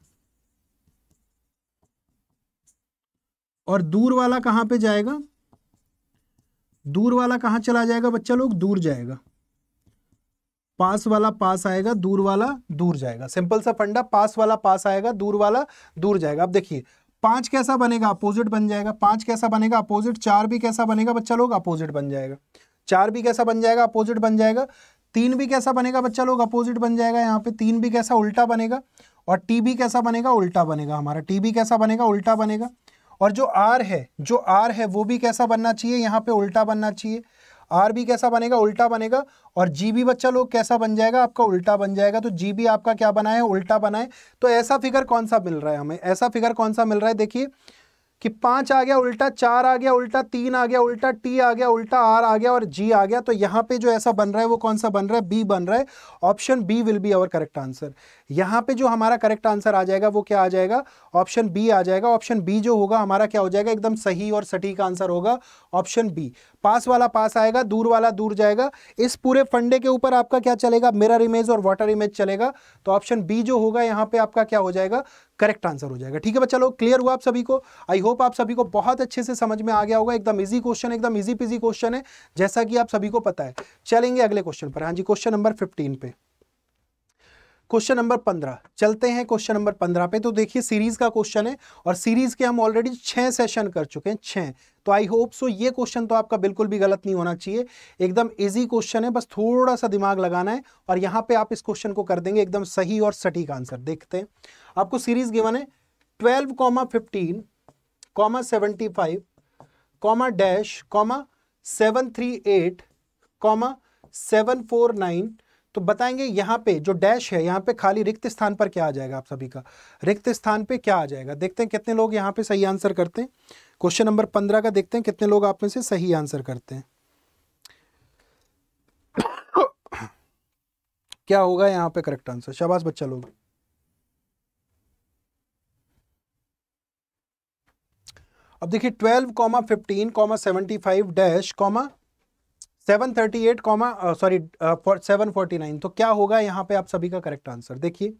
और दूर वाला कहां पे जाएगा, दूर वाला कहां चला जाएगा बच्चा लोग, दूर जाएगा। पास वाला पास आएगा, दूर वाला दूर जाएगा। सिंपल सा फंडा, पास वाला पास आएगा, दूर वाला दूर जाएगा। अब देखिए 5 कैसा बनेगा, अपोजिट बन जाएगा। 5 कैसा बनेगा, अपोजिट। 4 भी कैसा बनेगा बच्चा लोग, अपोजिट बन जाएगा। 4 भी कैसा बन जाएगा, अपोजिट बन जाएगा। 3 भी कैसा बनेगा बच्चा लोग, अपोजिट बन जाएगा। यहाँ पे 3 भी कैसा, उल्टा बनेगा। और टी भी कैसा बनेगा, उल्टा बनेगा। हमारा टी भी कैसा बनेगा, उल्टा बनेगा। और जो आर है, जो आर है वो भी कैसा बनना चाहिए, यहाँ पे उल्टा बनना चाहिए। आर भी कैसा बनेगा, उल्टा बनेगा। और जी भी बच्चा लोग कैसा बन जाएगा, आपका उल्टा बन जाएगा। तो जी भी आपका क्या बना है, उल्टा बना है। तो ऐसा फिगर कौन सा मिल रहा है हमें, ऐसा फिगर कौन सा मिल रहा है, देखिए कि 5 आ गया उल्टा, 4 आ गया उल्टा, 3 आ गया उल्टा, टी आ गया उल्टा, आर आ गया और जी आ गया। तो यहाँ पे जो ऐसा बन रहा है वो कौन सा बन रहा है, बी बन रहा है। Option B will be our correct answer. यहाँ पे जो हमारा करेक्ट आंसर आ जाएगा वो क्या आ जाएगा, ऑप्शन बी आ जाएगा। ऑप्शन बी जो होगा हमारा क्या हो जाएगा, एकदम सही और सटीक आंसर होगा ऑप्शन बी। पास वाला पास आएगा, दूर वाला दूर जाएगा। इस पूरे फंडे के ऊपर आपका क्या चलेगा, मिरर इमेज और वाटर इमेज चलेगा। तो ऑप्शन बी जो होगा यहाँ पे आपका क्या हो जाएगा, करेक्ट आंसर हो जाएगा। ठीक है बच्चा लोग, क्लियर हुआ आप सभी को। आई होप आप सभी को बहुत अच्छे से समझ में आ गया होगा। एकदम इजी क्वेश्चन, एकदम इजी पीजी क्वेश्चन है, जैसा कि आप सभी को पता है। चलेंगे अगले क्वेश्चन पर। हाँ जी, क्वेश्चन नंबर 15 पे, क्वेश्चन नंबर 15 चलते हैं। क्वेश्चन नंबर 15 पे तो देखिए सीरीज का क्वेश्चन है और सीरीज के हम ऑलरेडी 6 सेशन कर चुके हैं, 6। तो आई होप सो ये क्वेश्चन तो आपका बिल्कुल भी गलत नहीं होना चाहिए। एकदम इजी क्वेश्चन है, बस थोड़ा सा दिमाग लगाना है और यहाँ पे आप इस क्वेश्चन को कर देंगे एकदम सही और सटीक आंसर। देखते हैं, आपको सीरीज गिवन है 12, 15, 75, डैश, 738, 749। तो बताएंगे यहाँ पे जो डैश है, यहाँ पे खाली रिक्त स्थान पर क्या आ जाएगा, आप सभी का रिक्त स्थान पे क्या आ जाएगा। देखते हैं कितने लोग यहाँ पे सही आंसर करते हैं। क्वेश्चन नंबर 15 का देखते हैं कितने लोग आप में से सही आंसर करते हैं। क्या होगा यहाँ पे करेक्ट आंसर, शाबाश बच्चा लोग। अब देखिए 12, 15, 75 डैश, 738, 749। तो क्या होगा यहाँ पे आप सभी का करेक्ट आंसर। देखिए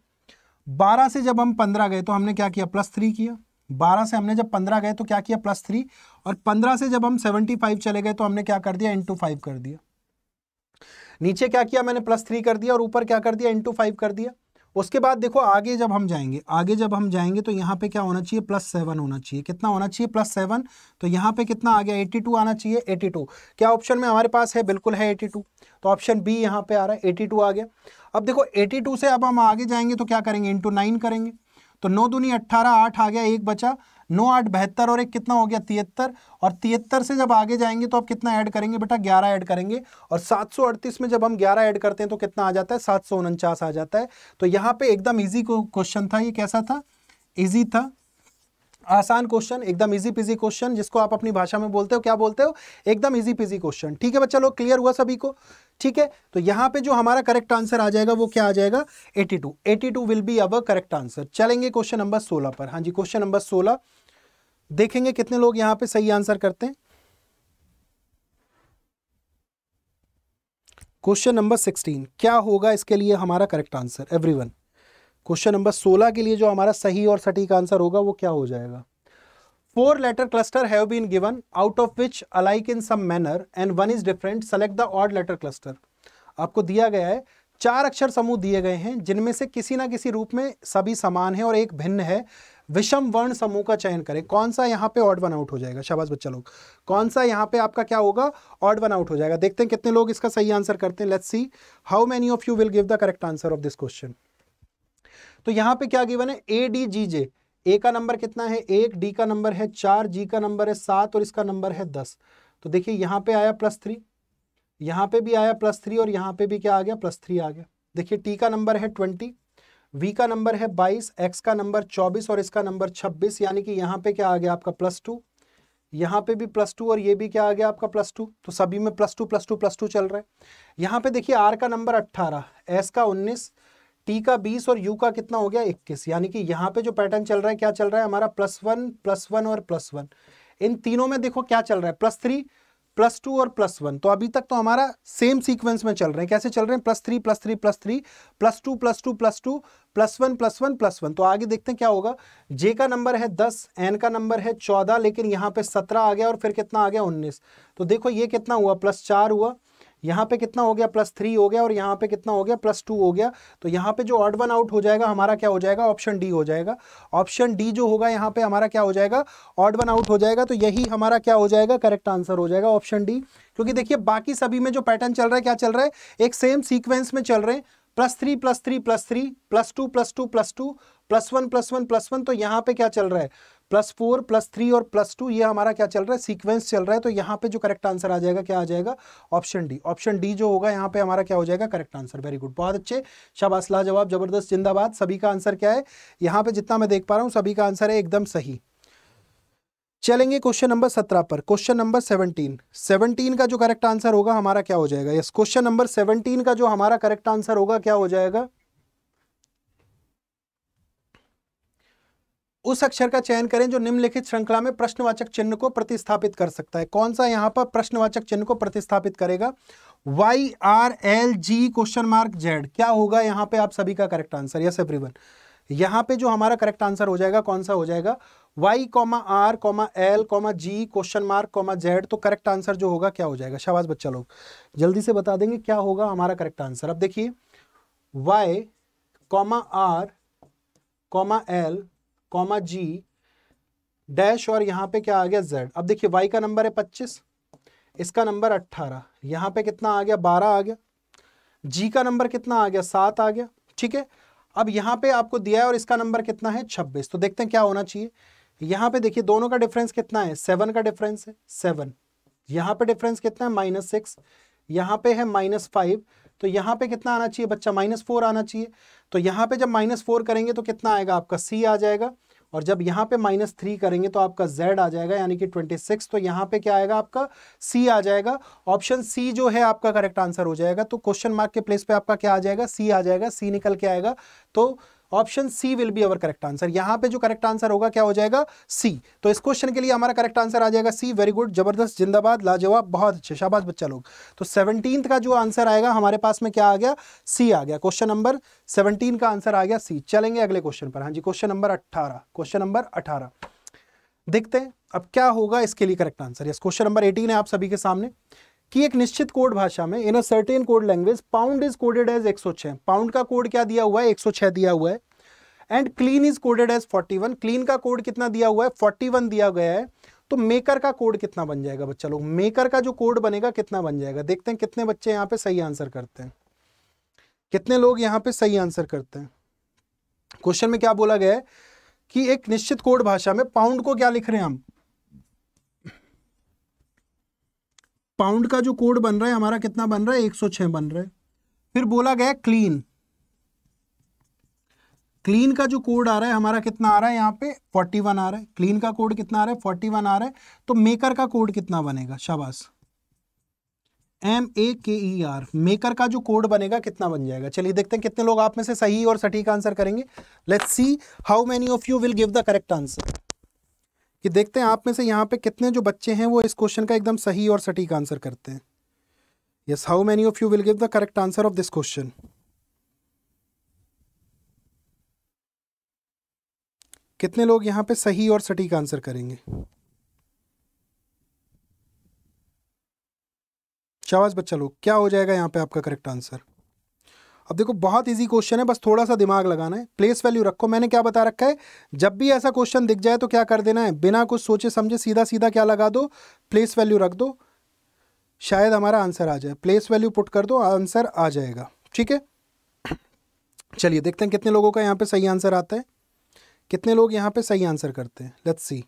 12 से जब हम 15 गए तो हमने क्या किया, +3 किया। 12 से हमने जब 15 गए तो क्या किया, +3। और 15 से जब हम 75 चले गए तो हमने क्या कर दिया, × 5 कर दिया। नीचे क्या किया मैंने, +3 कर दिया और ऊपर क्या कर दिया, × 5 कर दिया। उसके बाद देखो आगे जब हम जाएंगे, तो यहाँ पे क्या होना चाहिए, +7 होना चाहिए। कितना होना चाहिए, +7। तो यहाँ पे कितना आ गया, 82 आना चाहिए। 82 क्या ऑप्शन में हमारे पास है, बिल्कुल है 82। तो ऑप्शन बी यहाँ पे आ रहा है, 82 आ गया। अब देखो 82 से अब हम आगे जाएंगे तो क्या करेंगे, × 9 करेंगे। तो 9 दूनी 18, 8 आ गया, 1 बचा। 9, 8, 72 और 1 कितना हो गया, 73। और 73 से जब आगे जाएंगे तो अब कितना ऐड करेंगे बेटा, 11 ऐड करेंगे। और 738 में जब हम 11 ऐड करते हैं तो कितना आ जाता है, 749 आ जाता है। तो यहाँ पे एकदम इजी क्वेश्चन था। ये कैसा था, इजी था, आसान क्वेश्चन, एकदम इजी पीजी क्वेश्चन, जिसको आप अपनी भाषा में बोलते हो, क्या बोलते हो, एकदम इजी पीजी क्वेश्चन। ठीक है बच्चा लोग, क्लियर हुआ सभी को। ठीक है, तो यहाँ पे जो हमारा करेक्ट आंसर आ जाएगा वो क्या आ जाएगा, 82। 82 will be our correct answer. चलेंगे क्वेश्चन नंबर 16 पर। हाँ जी, क्वेश्चन नंबर 16 देखेंगे कितने लोग यहाँ पे सही आंसर करते हैं। क्वेश्चन नंबर 16 क्या होगा इसके लिए हमारा correct answer, everyone. Question number 16 के लिए जो हमारा सही और सटीक आंसर होगा वो क्या हो जाएगा। 4 letter cluster have been given, out of which alike in some manner and one is different. Select the odd letter cluster. आपको दिया गया है 4 अक्षर समूह दिए गए हैं जिनमें से किसी ना किसी रूप में सभी समान है और एक भिन्न है। विषम वर्ण समूह का चयन करें। कौन सा यहाँ पे ऑड वन आउट हो जाएगा, शाबाश बच्चा लोग। कौन सा यहाँ पे आपका क्या होगा, ऑड वन आउट हो जाएगा। देखते हैं कितने लोग इसका सही आंसर करते हैं। Let's see how many of you will give the correct answer of this question. तो यहाँ पे क्या गिवन है, ADGJ। ए का नंबर कितना है 1, डी का नंबर है 4, जी का नंबर है 7 और इसका नंबर है 10। तो देखिए यहाँ पे आया +3, यहाँ पे भी आया +3 और यहाँ पे भी क्या आ गया, +3 आ गया। देखिए टी का नंबर है 20, वी का नंबर है 22, एक्स का नंबर 24 और इसका नंबर 26। यानी कि यहाँ पे क्या आ गया आपका +2, यहाँ पे भी +2 और ये भी क्या आ गया आपका +2, तो सभी में +2 +2 +2 चल रहा है। यहाँ पे देखिए R का नंबर 18, S का 19, T का 20 और U का कितना हो गया 21, यानी कि यहाँ पे जो पैटर्न चल रहा है क्या चल रहा है हमारा +1 +1 और +1। इन तीनों में देखो क्या चल रहा है +3 +2 और +1। तो अभी तक तो हमारा सेम सीक्वेंस में चल रहे हैं। कैसे चल रहे हैं? +3 +3 +3 +2 +2 +2 +1 +1 +1। तो आगे देखते हैं क्या होगा। J का नंबर है 10, N का नंबर है 14, लेकिन यहाँ पे 17 आ गया और फिर कितना आ गया 19। तो देखो ये कितना हुआ +4 हुआ, यहाँ पे कितना हो गया +3 हो गया और यहाँ पे कितना हो गया +2 हो गया। तो यहाँ पे जो ऑड वन आउट हो जाएगा हमारा क्या हो जाएगा? ऑप्शन डी हो जाएगा। ऑप्शन डी जो होगा यहाँ पे हमारा क्या हो जाएगा? ऑड वन आउट हो जाएगा। तो यही हमारा क्या हो जाएगा? करेक्ट आंसर हो जाएगा ऑप्शन डी। क्योंकि देखिए बाकी सभी में जो पैटर्न चल रहा है क्या चल रहा है? एक सेम सीक्वेंस में चल रहे हैं, +3 +3 +3 +2 +2 +2 +1 +1 +1। तो यहाँ पे क्या चल रहा है? +4 +3 और +2, ये हमारा क्या चल रहा है? सीक्वेंस चल रहा है। तो यहाँ पे जो करेक्ट आंसर आ जाएगा क्या आ जाएगा? Option D. ऑप्शन डी जो होगा यहाँ पे हमारा क्या हो जाएगा? Correct answer. वेरी गुड, बहुत अच्छे, शाबाश, लाजवाब, जबरदस्त, जिंदाबाद। सभी का आंसर क्या है? यहाँ पे जितना मैं देख पा रहा हूँ सभी का आंसर है एकदम सही। चलेंगे क्वेश्चन नंबर 17 पर। क्वेश्चन नंबर 17 का जो करेक्ट आंसर होगा हमारा क्या हो जाएगा? यस, क्वेश्चन नंबर 17 का जो हमारा करेक्ट आंसर होगा क्या हो जाएगा? उस अक्षर का चयन करें जो निम्नलिखित श्रृंखला में प्रश्नवाचक चिन्ह को प्रतिस्थापित कर सकता है। कौन सा यहाँ पर प्रश्नवाचक चिन्ह को प्रतिस्थापित करेगा? YRLG?Z। क्या होगा यहाँ पे आप सभी का करेक्ट आंसर? यस एवरीवन, यहाँ पे जो हमारा करेक्ट आंसर हो जाएगा कौन सा हो जाएगा? Y, R, L, G, Z। तो करेक्ट आंसर जो होगा क्या हो जाएगा? शाबाश बच्चा लोग, जल्दी से बता देंगे क्या होगा हमारा करेक्ट आंसर। अब देखिए Y, R, L, G dash और यहाँ पे क्या आ गया Z। अब देखिए Y का नंबर है 25, इसका नंबर 18, यहाँ पे कितना आ गया? 12 आ गया। G का नंबर कितना आ गया? 7 आ गया। ठीक है, अब यहाँ पे आपको दिया है और इसका नंबर कितना है? 26। तो देखते हैं क्या होना चाहिए। यहाँ पे देखिए दोनों का डिफरेंस कितना है? 7 का डिफरेंस है, 7। यहाँ पे डिफरेंस कितना है? -6। यहाँ पे है -5। तो यहाँ पे कितना आना चाहिए बच्चा? -4 आना चाहिए। तो यहाँ पे जब -4 करेंगे तो कितना आएगा? आपका C आ जाएगा। और जब यहाँ पे -3 करेंगे तो आपका Z आ जाएगा, यानी कि 26। तो यहाँ पे क्या आएगा? आपका C आ जाएगा। ऑप्शन C जो है आपका करेक्ट आंसर हो जाएगा। तो क्वेश्चन मार्क के प्लेस पे आपका क्या आ जाएगा? C आ जाएगा। C निकल के आएगा। तो option C will be our correct answer. यहां पे जो करेक्ट आंसर होगा क्या हो जाएगा? सी। तो इस क्वेश्चन के लिए हमारा करेक्ट आंसर आ जाएगा सी। वेरी गुड, जबरदस्त, जिंदाबाद, लाजवाब, बहुत अच्छे, शाबाश बच्चा लोग। तो 17 का जो आंसर आएगा हमारे पास में क्या आ गया? सी आ गया। क्वेश्चन नंबर 17 का आंसर आ गया सी। चलेंगे अगले क्वेश्चन पर। हाँ जी, क्वेश्चन नंबर 18। क्वेश्चन नंबर 18 देखते हैं अब क्या होगा इसके लिए correct answer. Yes, question number 18 है आप सभी के सामने कि एक निश्चित कोड भाषा में in a certain code language pound is coded as 106। Pound का कोड क्या दिया हुआ है? 106 दिया हुआ है। And clean is coded as 41। Clean का कोड कितना दिया हुआ है? 41 दिया गया है। तो मेकर का कोड कितना बन जाएगा बच्चा लोग? मेकर का जो कोड बनेगा कितना बन जाएगा? देखते हैं कितने बच्चे यहाँ पे सही आंसर करते हैं, कितने लोग यहाँ पे सही आंसर करते हैं। क्वेश्चन में क्या बोला गया है कि एक निश्चित कोड भाषा में पाउंड को क्या लिख रहे हैं हम? पाउंड का जो कोड बन रहा है हमारा कितना बन रहा है? 106 बन रहा है। फिर बोला गया क्लीन, क्लीन का जो कोड आ रहा है हमारा कितना आ रहा है? यहाँ पे 41 आ रहा है। क्लीन का कोड कितना आ रहा है? 41 आ रहा है। तो मेकर का कोड कितना बनेगा? शाबाश, MEKER। मेकर का जो कोड बनेगा कितना बन जाएगा? चलिए देखते हैं कितने लोग आप में से सही और सटीक आंसर करेंगे। Let's see how many of you will give the correct answer. कि देखते हैं आप में से यहाँ पे कितने जो बच्चे हैं वो इस क्वेश्चन का एकदम सही और सटीक आंसर करते हैं। Yes, how many of you will give the correct answer of this question. कितने लोग यहाँ पे सही और सटीक आंसर करेंगे? शाबाश बच्चा लोग, क्या हो जाएगा यहाँ पे आपका करेक्ट आंसर? अब देखो बहुत इजी क्वेश्चन है, बस थोड़ा सा दिमाग लगाना है। प्लेस वैल्यू रखो, मैंने क्या बता रखा है, जब भी ऐसा क्वेश्चन दिख जाए तो क्या कर देना है? बिना कुछ सोचे समझे सीधा सीधा क्या लगा दो? प्लेस वैल्यू रख दो, शायद हमारा आंसर आ जाए। प्लेस वैल्यू पुट कर दो, आंसर आ जाएगा। ठीक है, चलिए देखते हैं कितने लोगों का यहाँ पे सही आंसर आता है, कितने लोग यहाँ पे सही आंसर करते हैं। Let's see.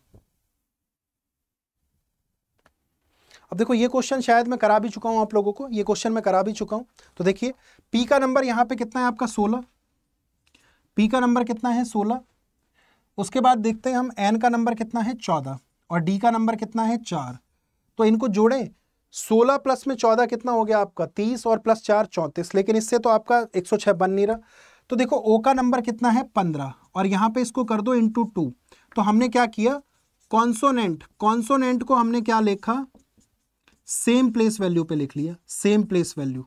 अब देखो ये क्वेश्चन शायद मैं करा भी चुका हूं आप लोगों को, ये क्वेश्चन मैं करा भी चुका हूं। तो देखिए पी का नंबर यहाँ पे कितना है आपका? 16। पी का नंबर कितना है? 16। उसके बाद देखते हैं हम एन का नंबर कितना है? 14। और डी का नंबर कितना है 4। तो इनको जोड़ें, 16 प्लस में 14 कितना हो गया आपका 30 और प्लस 4 34, लेकिन इससे तो आपका 106 बन नहीं रहा। तो देखो ओ का नंबर कितना है 15 और यहाँ पे इसको कर दो इंटू 2। तो हमने क्या किया, कॉन्सोनेंट को हमने क्या लिखा, सेम प्लेस वैल्यू पे लिख लिया, सेम प्लेस वैल्यू।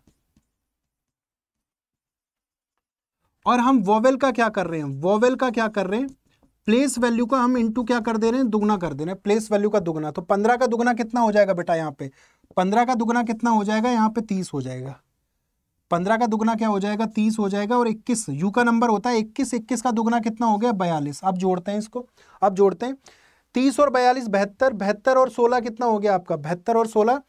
और हम वोवेल का क्या कर रहे हैं, वोवेल का क्या कर रहे हैं, प्लेस वैल्यू का हम इंटू क्या कर दे रहे हैं, दुगना कर दे रहे हैं, प्लेस वैल्यू का दुगना। तो 15 का दुगना कितना हो जाएगा बेटा, यहाँ पे 15 का दुगना कितना हो जाएगा, यहाँ पे 30 हो जाएगा। 15 का दुगना क्या हो जाएगा, 30 हो जाएगा। और 21 यू का नंबर होता है 21, 21 का दुगना कितना हो गया 42। अब जोड़ते हैं इसको, अब जोड़ते हैं 30 और 42 72, 72 और 16 कितना हो गया आपका, 72 और 16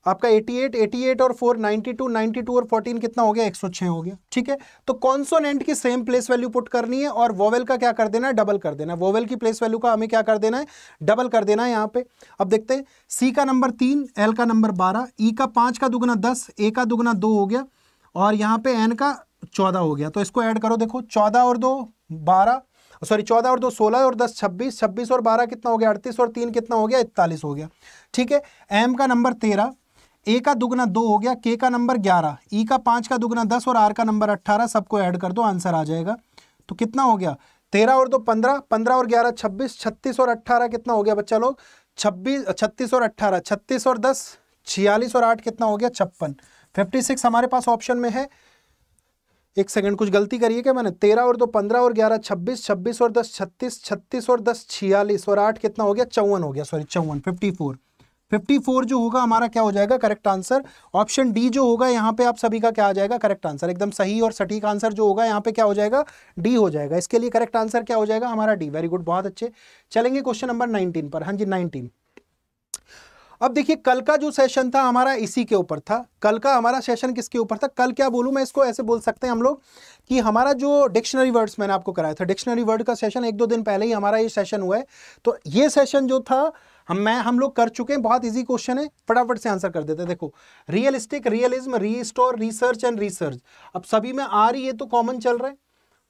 आपका 88, 88 और 4 92, 92 और 14 कितना हो गया 106 हो गया। ठीक है, तो कॉन्सोनेंट की सेम प्लेस वैल्यू पुट करनी है और वोवेल का क्या कर देना है, डबल कर देना है। वोवेल की प्लेस वैल्यू का हमें क्या कर देना है, डबल कर देना है यहाँ पे। अब देखते हैं, सी का नंबर 3, एल का नंबर 12, ई का 5 का दुगना 10, ए का दुगना 2 हो गया और यहाँ पे एन का 14 हो गया। तो इसको ऐड करो, देखो 14 और 2 12, सॉरी 14 और 2 16 और 10 26, 26 और 12 कितना हो गया 38 और 3 कितना हो गया 41 हो गया। ठीक है, एम का नंबर 13, ए का दुगना 2 हो गया, के का नंबर 11, ई का 5 का दुगना 10 और आर का नंबर 18, सबको ऐड कर दो आंसर आ जाएगा। तो कितना हो गया 13 और 2 15, 15 और 11 26, 36 और 18 कितना हो गया बच्चा लोग 26, 36 और 18 36 और 10 46 और 8 कितना हो गया 56। 56 हमारे पास ऑप्शन में है। एक सेकंड, कुछ गलती करिए क्या मैंने, 13 और 2 15 और 11 26, 26 और 10 36, 36 और 10 46 और 8 कितना हो गया 54 हो गया, सॉरी 54 54। 54 जो होगा हमारा क्या हो जाएगा करेक्ट आंसर। ऑप्शन डी जो होगा यहाँ पे आप सभी का क्या आ जाएगा करेक्ट आंसर, एकदम सही और सटीक आंसर जो होगा यहाँ पे क्या हो जाएगा डी हो जाएगा। इसके लिए करेक्ट आंसर क्या हो जाएगा हमारा डी। वेरी गुड, बहुत अच्छे। चलेंगे क्वेश्चन नंबर 19 पर। हाँ जी 19। अब देखिए कल का जो सेशन था हमारा इसी के ऊपर था। कल का हमारा सेशन किसके ऊपर था, कल क्या बोलूं मैं इसको, ऐसे बोल सकते हैं हम लोग कि हमारा जो डिक्शनरी वर्ड्स मैंने आपको कराया था, डिक्शनरी वर्ड का सेशन 1-2 दिन पहले ही हमारा ये सेशन हुआ है। तो ये सेशन जो था हम लोग कर चुके हैं। बहुत इजी क्वेश्चन है, फटाफट से आंसर कर देते हैं। देखो realistic, realism, restore, research and research. अब सभी में आ रही है तो कॉमन चल रहा है,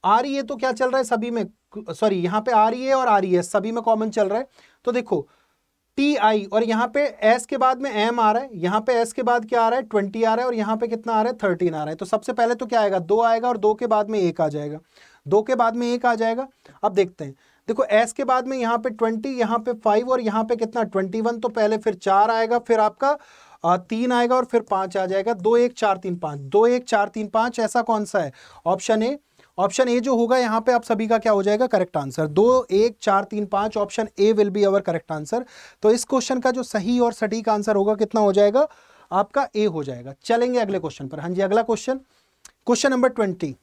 आ रही है तो क्या चल रहा है सभी में, सॉरी यहाँ पे आ रही है और आ रही है सभी में कॉमन चल रहा है। तो देखो टी आई और यहाँ पे एस के बाद में एम आ रहा है, यहाँ पे एस के बाद क्या आ रहा है 20 आ रहा है और यहाँ पे कितना आ रहा है 13 आ रहा है। तो सबसे पहले तो क्या आएगा 2 आएगा और 2 के बाद में 1 आ जाएगा, 2 के बाद में 1 आ जाएगा। अब देखते हैं, देखो एस के बाद में यहाँ पे 20, यहाँ पे 5 और यहाँ पे कितना 21। तो पहले फिर 4 आएगा, फिर आपका 3 आएगा और फिर 5 आ जाएगा। 2 1 4 3 5, 2 1 4 3 5 ऐसा कौन सा है, ऑप्शन ए। ऑप्शन ए जो होगा यहाँ पे आप सभी का क्या हो जाएगा correct answer. 2 1 4 3 5 option A will be our correct answer. तो इस क्वेश्चन का जो सही और सटीक आंसर होगा कितना हो जाएगा आपका ए हो जाएगा। चलेंगे अगले क्वेश्चन पर। हाँ जी अगला क्वेश्चन, क्वेश्चन नंबर 20।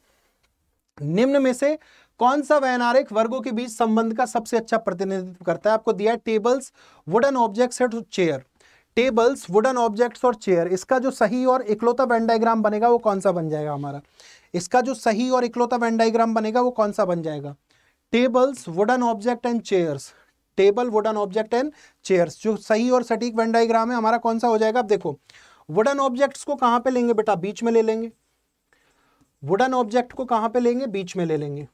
निम्न में से कौन सा वैनारिक वर्गों के बीच संबंध का सबसे अच्छा प्रतिनिधित्व करता है। आपको दिया है टेबल्स, वुडन ऑब्जेक्ट्स और चेयर। टेबल्स, वुडन ऑब्जेक्ट्स और चेयर, इसका जो सही और इकलौता वेन डायग्राम बनेगा वो कौन सा बन जाएगा हमारा, इसका जो सही और इकलौता वेन डायग्राम बनेगा वो कौन सा बन जाएगा, tables, wooden object and chairs. Table, wooden object and chairs, जो सही और सटीक वेन डायग्राम है हमारा कौन सा हो जाएगा। अब देखो वुडन ऑब्जेक्ट्स को कहां पे लेंगे बेटा, बीच में ले लेंगे। वुडन ऑब्जेक्ट को कहां पे लेंगे, बीच में ले लेंगे।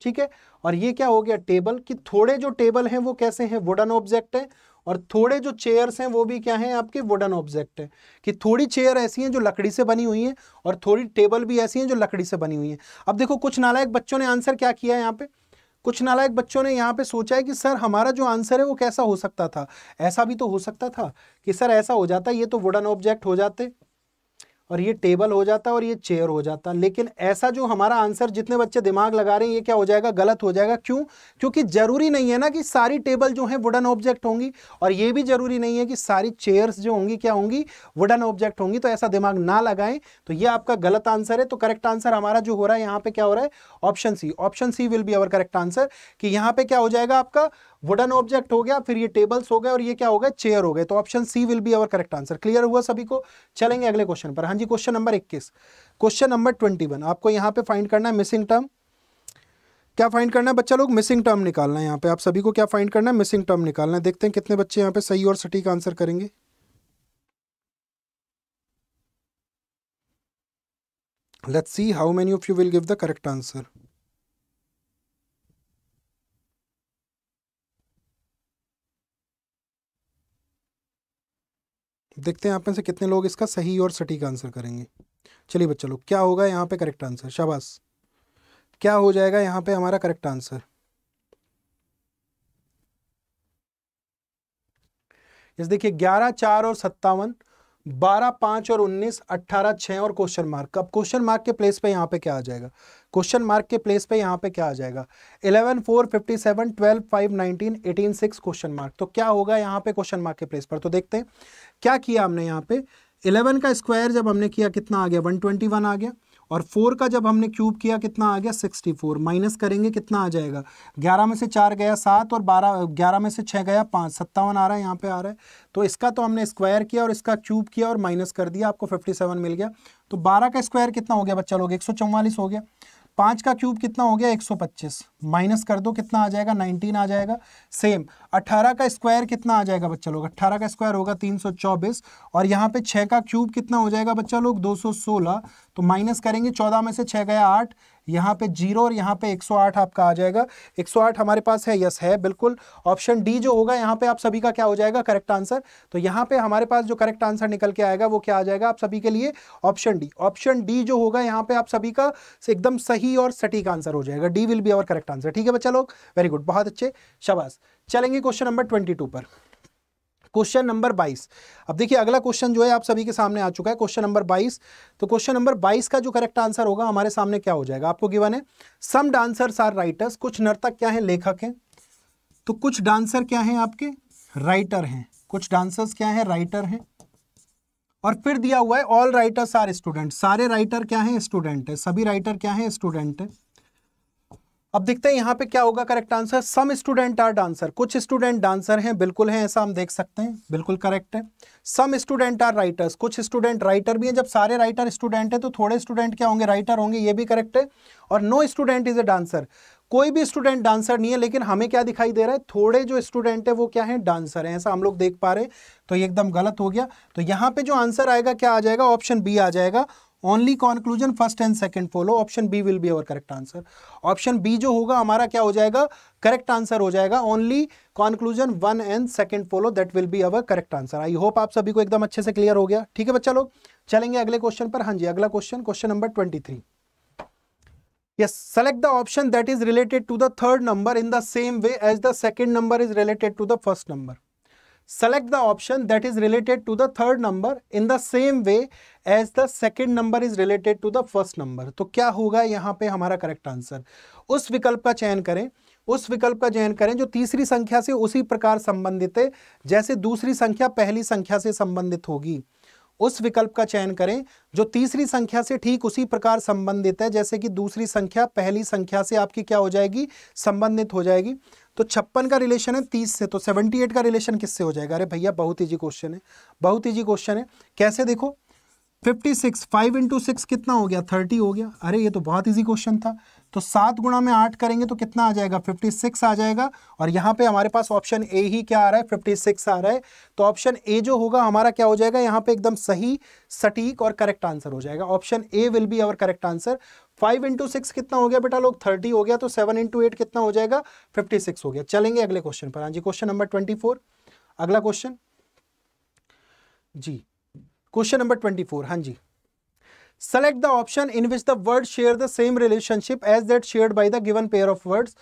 ठीक है, और ये क्या हो गया टेबल, कि थोड़े जो टेबल हैं वो कैसे हैं वुडन ऑब्जेक्ट है, और थोड़े जो चेयर्स हैं वो भी क्या हैं आपके वुडन ऑब्जेक्ट है। कि थोड़ी चेयर ऐसी हैं जो लकड़ी से बनी हुई हैं और थोड़ी टेबल भी ऐसी हैं जो लकड़ी से बनी हुई हैं। अब देखो कुछ नालायक बच्चों ने आंसर क्या किया है यहाँ पे, कुछ नालायक बच्चों ने यहाँ पे सोचा है कि सर हमारा जो आंसर है वो कैसा हो सकता था, ऐसा भी तो हो सकता था कि सर ऐसा हो जाता, ये तो वुडन ऑब्जेक्ट हो जाते और ये टेबल हो जाता और ये चेयर हो जाता। लेकिन ऐसा जो हमारा आंसर जितने बच्चे दिमाग लगा रहे हैं ये क्या हो जाएगा गलत हो जाएगा। क्यों, क्योंकि जरूरी नहीं है ना कि सारी टेबल जो है वुडन ऑब्जेक्ट होंगी, और ये भी जरूरी नहीं है कि सारी चेयर्स जो होंगी क्या होंगी वुडन ऑब्जेक्ट होंगी। तो ऐसा दिमाग ना लगाएं, तो ये आपका गलत आंसर है। तो करेक्ट आंसर हमारा जो हो रहा है यहाँ पे क्या हो रहा है option C. Option C will be our correct answer, कि यहाँ पे क्या हो जाएगा आपका वुडन ऑब्जेक्ट हो गया, फिर ये टेबल्स हो गए और ये क्या हो गए चेयर हो गए। तो option C will be our correct answer. Clear हुआ सभी को। चलेंगे अगले क्वेश्चन पर। हाँ जी क्वेश्चन नंबर 21। क्वेश्चन नंबर 21 आपको यहाँ पे फाइंड करना है मिसिंग टर्म। क्या फाइंड करना है बच्चा लोग, मिसिंग टर्म निकालना है। यहाँ पे आप सभी को क्या फाइंड करना है, मिसिंग टर्म निकालना है। देखते हैं कितने बच्चे यहाँ पे सही और सटीक आंसर करेंगे। Let's see how many of you will give the correct answer. देखते हैं आप में से कितने लोग इसका सही और सटीक आंसर करेंगे। चलिए बच्चा लोग, क्या होगा यहाँ पे करेक्ट आंसर? शाबाश, क्या हो जाएगा यहाँ पे हमारा करेक्ट आंसर? इस देखिए 11, 4 और 57, 12, 5 और 19, 18, 6 और क्वेश्चन मार्क। अब क्वेश्चन मार्क के प्लेस पे यहाँ पे क्या आ जाएगा? क्वेश्चन मार्क के प्लेस पे यहाँ पे क्या आ जाएगा? 11, 4, 57, 12, 5, 19, 18, 6 क्वेश्चन मार्क। तो क्या होगा यहाँ पे क्वेश्चन मार्क के प्लेस पर? तो देखते हैं क्या किया हमने यहाँ पे। 11 का स्क्वायर जब हमने किया कितना आ गया? 121 आ गया। और 4 का जब हमने क्यूब किया कितना आ गया? 64। माइनस करेंगे कितना आ जाएगा? 11 में से 4 गया 7 और 11 में से 6 गया 5, 57 आ रहा है, यहाँ पे आ रहा है। तो इसका तो हमने स्क्वायर किया और इसका क्यूब किया और माइनस कर दिया, आपको 57 मिल गया। तो 12 का स्क्वायर कितना हो गया बच्चा लोग? 144 हो गया। 5 का क्यूब कितना हो गया? 125। माइनस कर दो कितना आ जाएगा? 19 आ जाएगा। सेम 18 का स्क्वायर कितना आ जाएगा बच्चा लोग? 18 का स्क्वायर होगा 324 और यहाँ पे 6 का क्यूब कितना हो जाएगा बच्चा लोग? 216। तो माइनस करेंगे, 14 में से 6 गया 8, यहाँ पे 0 और यहाँ पे 108 आपका आ जाएगा। 108 हमारे पास है, यस है बिल्कुल। ऑप्शन डी जो होगा यहाँ पे आप सभी का क्या हो जाएगा? Correct answer. तो यहाँ पे हमारे पास जो करेक्ट आंसर निकल के आएगा वो क्या आ जाएगा आप सभी के लिए? Option D. ऑप्शन डी जो होगा यहाँ पे आप सभी का एकदम सही और सटीक आंसर हो जाएगा। D will be our correct answer. ठीक है बच्चा लोग, वेरी गुड, बहुत अच्छे, शाबाश। चलेंगे क्वेश्चन नंबर 22 पर। Question number 22। अब देखिए अगला क्वेश्चन जो है आप सभी के सामने आ चुका है, क्वेश्चन नंबर 22। तो क्वेश्चन नंबर 22 का जो करेक्ट आंसर होगा हमारे सामने क्या हो जाएगा? आपको गिवन है सम डांसर्स आर राइटर्स। कुछ नर्तक क्या है? लेखक हैं। तो कुछ डांसर क्या हैं आपके? राइटर हैं। कुछ डांसर्स क्या हैं? राइटर हैं। और फिर दिया हुआ है ऑल राइटर्स आर स्टूडेंट। सारे राइटर क्या हैं? स्टूडेंट है। सभी राइटर क्या हैं? स्टूडेंट है। अब देखते हैं यहाँ पे क्या होगा correct answer. Some student are dancer. कुछ स्टूडेंट डांसर हैं, बिल्कुल हैं, ऐसा हम देख सकते हैं, बिल्कुल करेक्ट है। Some student are writers. कुछ स्टूडेंट राइटर भी हैं। जब सारे राइटर स्टूडेंट है तो थोड़े स्टूडेंट क्या होंगे? राइटर होंगे, ये भी करेक्ट है। और no student is a dancer. कोई भी स्टूडेंट डांसर नहीं है, लेकिन हमें क्या दिखाई दे रहा है? थोड़े जो स्टूडेंट है वो क्या है? डांसर है, ऐसा हम लोग देख पा रहे हैं। तो ये एकदम गलत हो गया। तो यहाँ पे जो आंसर आएगा क्या आ जाएगा? ऑप्शन बी आ जाएगा। Only conclusion first and second follow. Option B will be our correct answer. Option B जो होगा हमारा क्या हो जाएगा? करेक्ट आंसर हो जाएगा। Only conclusion 1 and second follow, that will be our correct answer. I hope आप सभी को एकदम अच्छे से क्लियर हो गया। ठीक है बच्चा लोग, चलेंगे अगले क्वेश्चन पर। हाँ जी, अगला question, question number 23। Yes, select the option that is related to the third number in the same way as the second number is related to the first number. Select the option that is related to the third number in the same way as the second number is related to the first number. तो क्या होगा यहाँ पे हमारा करेक्ट आंसर? उस विकल्प का चयन करें, उस विकल्प का चयन करें जो तीसरी संख्या से उसी प्रकार संबंधित है जैसे दूसरी संख्या पहली संख्या से संबंधित होगी। उस विकल्प का चयन करें जो तीसरी संख्या से ठीक उसी प्रकार संबंधित है जैसे कि दूसरी संख्या पहली संख्या से आपकी क्या हो जाएगी? संबंधित हो जाएगी। तो 56 का रिलेशन है 30 से, तो 78 का रिलेशन किससे हो जाएगा? अरे भैया बहुत ईजी क्वेश्चन है, बहुत ईजी क्वेश्चन है। कैसे देखो, 56, 5 इंटू 6 कितना हो गया? 30 हो गया। अरे ये तो बहुत ईजी क्वेश्चन था। तो 7 गुणा में 8 करेंगे तो कितना आ जाएगा? 56 आ जाएगा। और यहाँ पे हमारे पास ऑप्शन ए ही क्या आ रहा है? 56 आ रहा है। तो ऑप्शन ए जो होगा हमारा क्या हो जाएगा? यहाँ पे एकदम सही, सटीक और करेक्ट आंसर हो जाएगा। Option A will be our correct answer. 5 into 6 कितना हो गया बेटा लोग? 30 हो गया। तो 7 इंटू 8 कितना हो जाएगा? 56 हो गया। चलेंगे अगले क्वेश्चन पर। हाँ जी, क्वेश्चन नंबर 24, अगला क्वेश्चन जी, क्वेश्चन नंबर 24। हाँ जी, select the option in which the words share the same relationship as that shared by the given pair of words.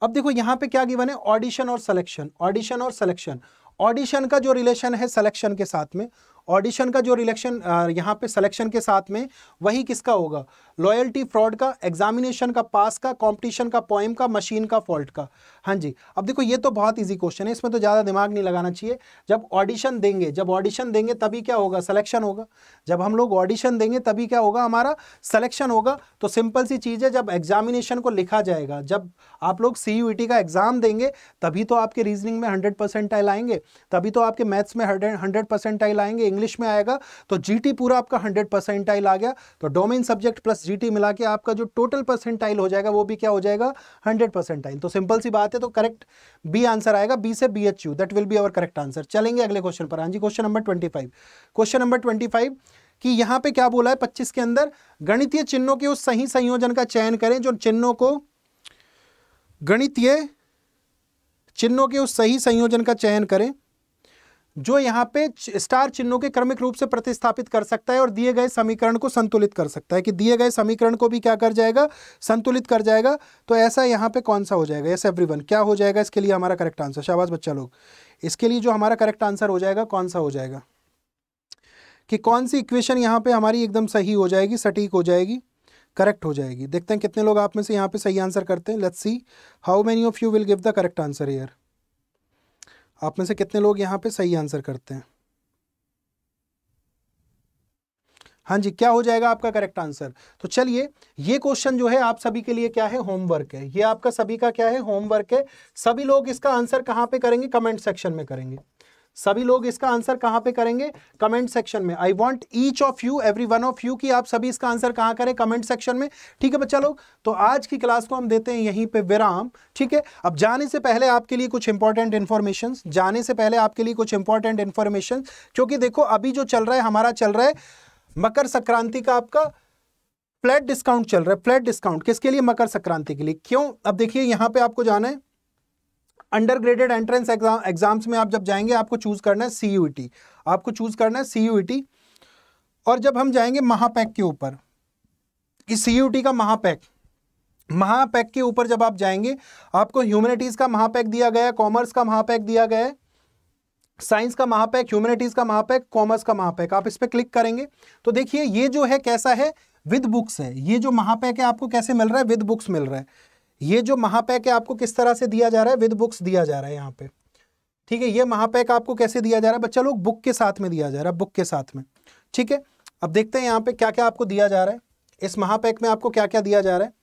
अब देखो यहाँ पे क्या गिवन है? ऑडिशन और सिलेक्शन। ऑडिशन और सिलेक्शन। ऑडिशन का जो रिलेशन है सिलेक्शन के साथ में, ऑडिशन का जो रिलेशन यहाँ पे सिलेक्शन के साथ में, वही किसका होगा? लॉयल्टी फ्रॉड का, एग्जामिनेशन का पास का, कंपटीशन का पोएम का, मशीन का फॉल्ट का। हाँ जी, अब देखो ये तो बहुत इजी क्वेश्चन है, इसमें तो ज़्यादा दिमाग नहीं लगाना चाहिए। जब ऑडिशन देंगे, जब ऑडिशन देंगे तभी क्या होगा? सिलेक्शन होगा। जब हम लोग ऑडिशन देंगे तभी क्या होगा? हमारा सिलेक्शन होगा। तो सिंपल सी चीज़ है, जब एग्जामिनेशन को लिखा जाएगा, जब आप लोग CUET का एग्जाम देंगे तभी तो आपके रीजनिंग में 100 परसेंटाइल आएंगे, तभी तो आपके मैथ्स में 100 परसेंटाइल आएंगे, इंग्लिश में आएगा। तो GT पूरा आपका 100 परसेंटाइल आ गया। तो डोमेन सब्जेक्ट प्लस GT मिला के आपका जो टोटल परसेंटाइल हो जाएगा वो भी क्या हो जाएगा? 100 परसेंटाइल। तो सिंपल सी बात है, तो करेक्ट बी आंसर आएगा। बी से BHU, that will be our correct answer. चलेंगे अगले क्वेश्चन पर। हाँ जी, क्वेश्चन नंबर 25। क्वेश्चन नंबर 25 कि यहाँ पे क्या बोला है? 25 के अंदर गणितीय चिन्हों के उस सही संयोजन का चयन करें जो चिन्हों को, गणितीय चिन्हों के उस सही संयोजन का चयन करें जो यहाँ पे स्टार चिन्हों के क्रमिक रूप से प्रतिस्थापित कर सकता है और दिए गए समीकरण को संतुलित कर सकता है, कि दिए गए समीकरण को भी क्या कर जाएगा, संतुलित कर जाएगा। तो ऐसा यहाँ पे कौन सा हो जाएगा, यस एवरीवन, क्या हो जाएगा इसके लिए हमारा करेक्ट आंसर, शाबाश बच्चा लोग। इसके लिए जो हमारा करेक्ट आंसर हो जाएगा कौन सा हो जाएगा, कि कौन सी इक्वेशन यहाँ पे हमारी एकदम सही हो जाएगी, सटीक हो जाएगी, करेक्ट हो जाएगी। देखते हैं कितने लोग आप में से यहाँ पे सही आंसर करते हैं। Let's see how many of you will give the correct answer here. आप में से कितने लोग यहाँ पे सही आंसर करते हैं? हाँ जी, क्या हो जाएगा आपका करेक्ट आंसर? तो चलिए, ये क्वेश्चन जो है आप सभी के लिए क्या है, होमवर्क है। ये आपका सभी का क्या है, होमवर्क है। सभी लोग इसका आंसर कहाँ पे करेंगे, कमेंट सेक्शन में करेंगे। सभी लोग इसका आंसर कहां पे करेंगे, कमेंट सेक्शन में। I want each of you, every one of you, कि आप सभी इसका आंसर कहां करें, कमेंट सेक्शन में। ठीक है बच्चा लोग, तो आज की क्लास को हम देते हैं यहीं पे विराम। ठीक है, अब जाने से पहले आपके लिए कुछ इंपॉर्टेंट इन्फॉर्मेशन, क्योंकि देखो अभी जो चल रहा है, हमारा चल रहा है मकर संक्रांति का आपका फ्लैट डिस्काउंट चल रहा है। फ्लैट डिस्काउंट किसके लिए, मकर संक्रांति के लिए। क्यों, अब देखिए यहां पे आपको जाना है अंडर ग्रेडेड एंट्रेंस एग्जाम्स में। आप जब जाएंगे आपको चूज करना है CUET, आपको चूज करना है CUET। और जब हम जाएंगे महापैक के ऊपर, कि CUET का महापैक के ऊपर जब आप जाएंगे, आपको ह्यूमैनिटीज का महापैक दिया गया है, कॉमर्स का महापैक दिया गया है, साइंस का महापैक, ह्यूमैनिटीज का महापैक, कॉमर्स का महापैक। आप इस पर क्लिक करेंगे तो देखिए ये जो है कैसा है, विद बुक्स है। ये जो महापैक है आपको कैसे मिल रहा है, विद बुक्स मिल रहा है। ये जो महापैक है आपको किस तरह से दिया जा रहा है, विद बुक्स दिया जा रहा है यहाँ पे। ठीक है, ये महापैक आपको कैसे दिया जा रहा है बच्चा लोग, बुक के साथ में दिया जा रहा है, बुक के साथ में। ठीक है, अब देखते हैं यहाँ पे क्या क्या आपको दिया जा रहा है, इस महापैक में आपको क्या क्या दिया जा रहा है।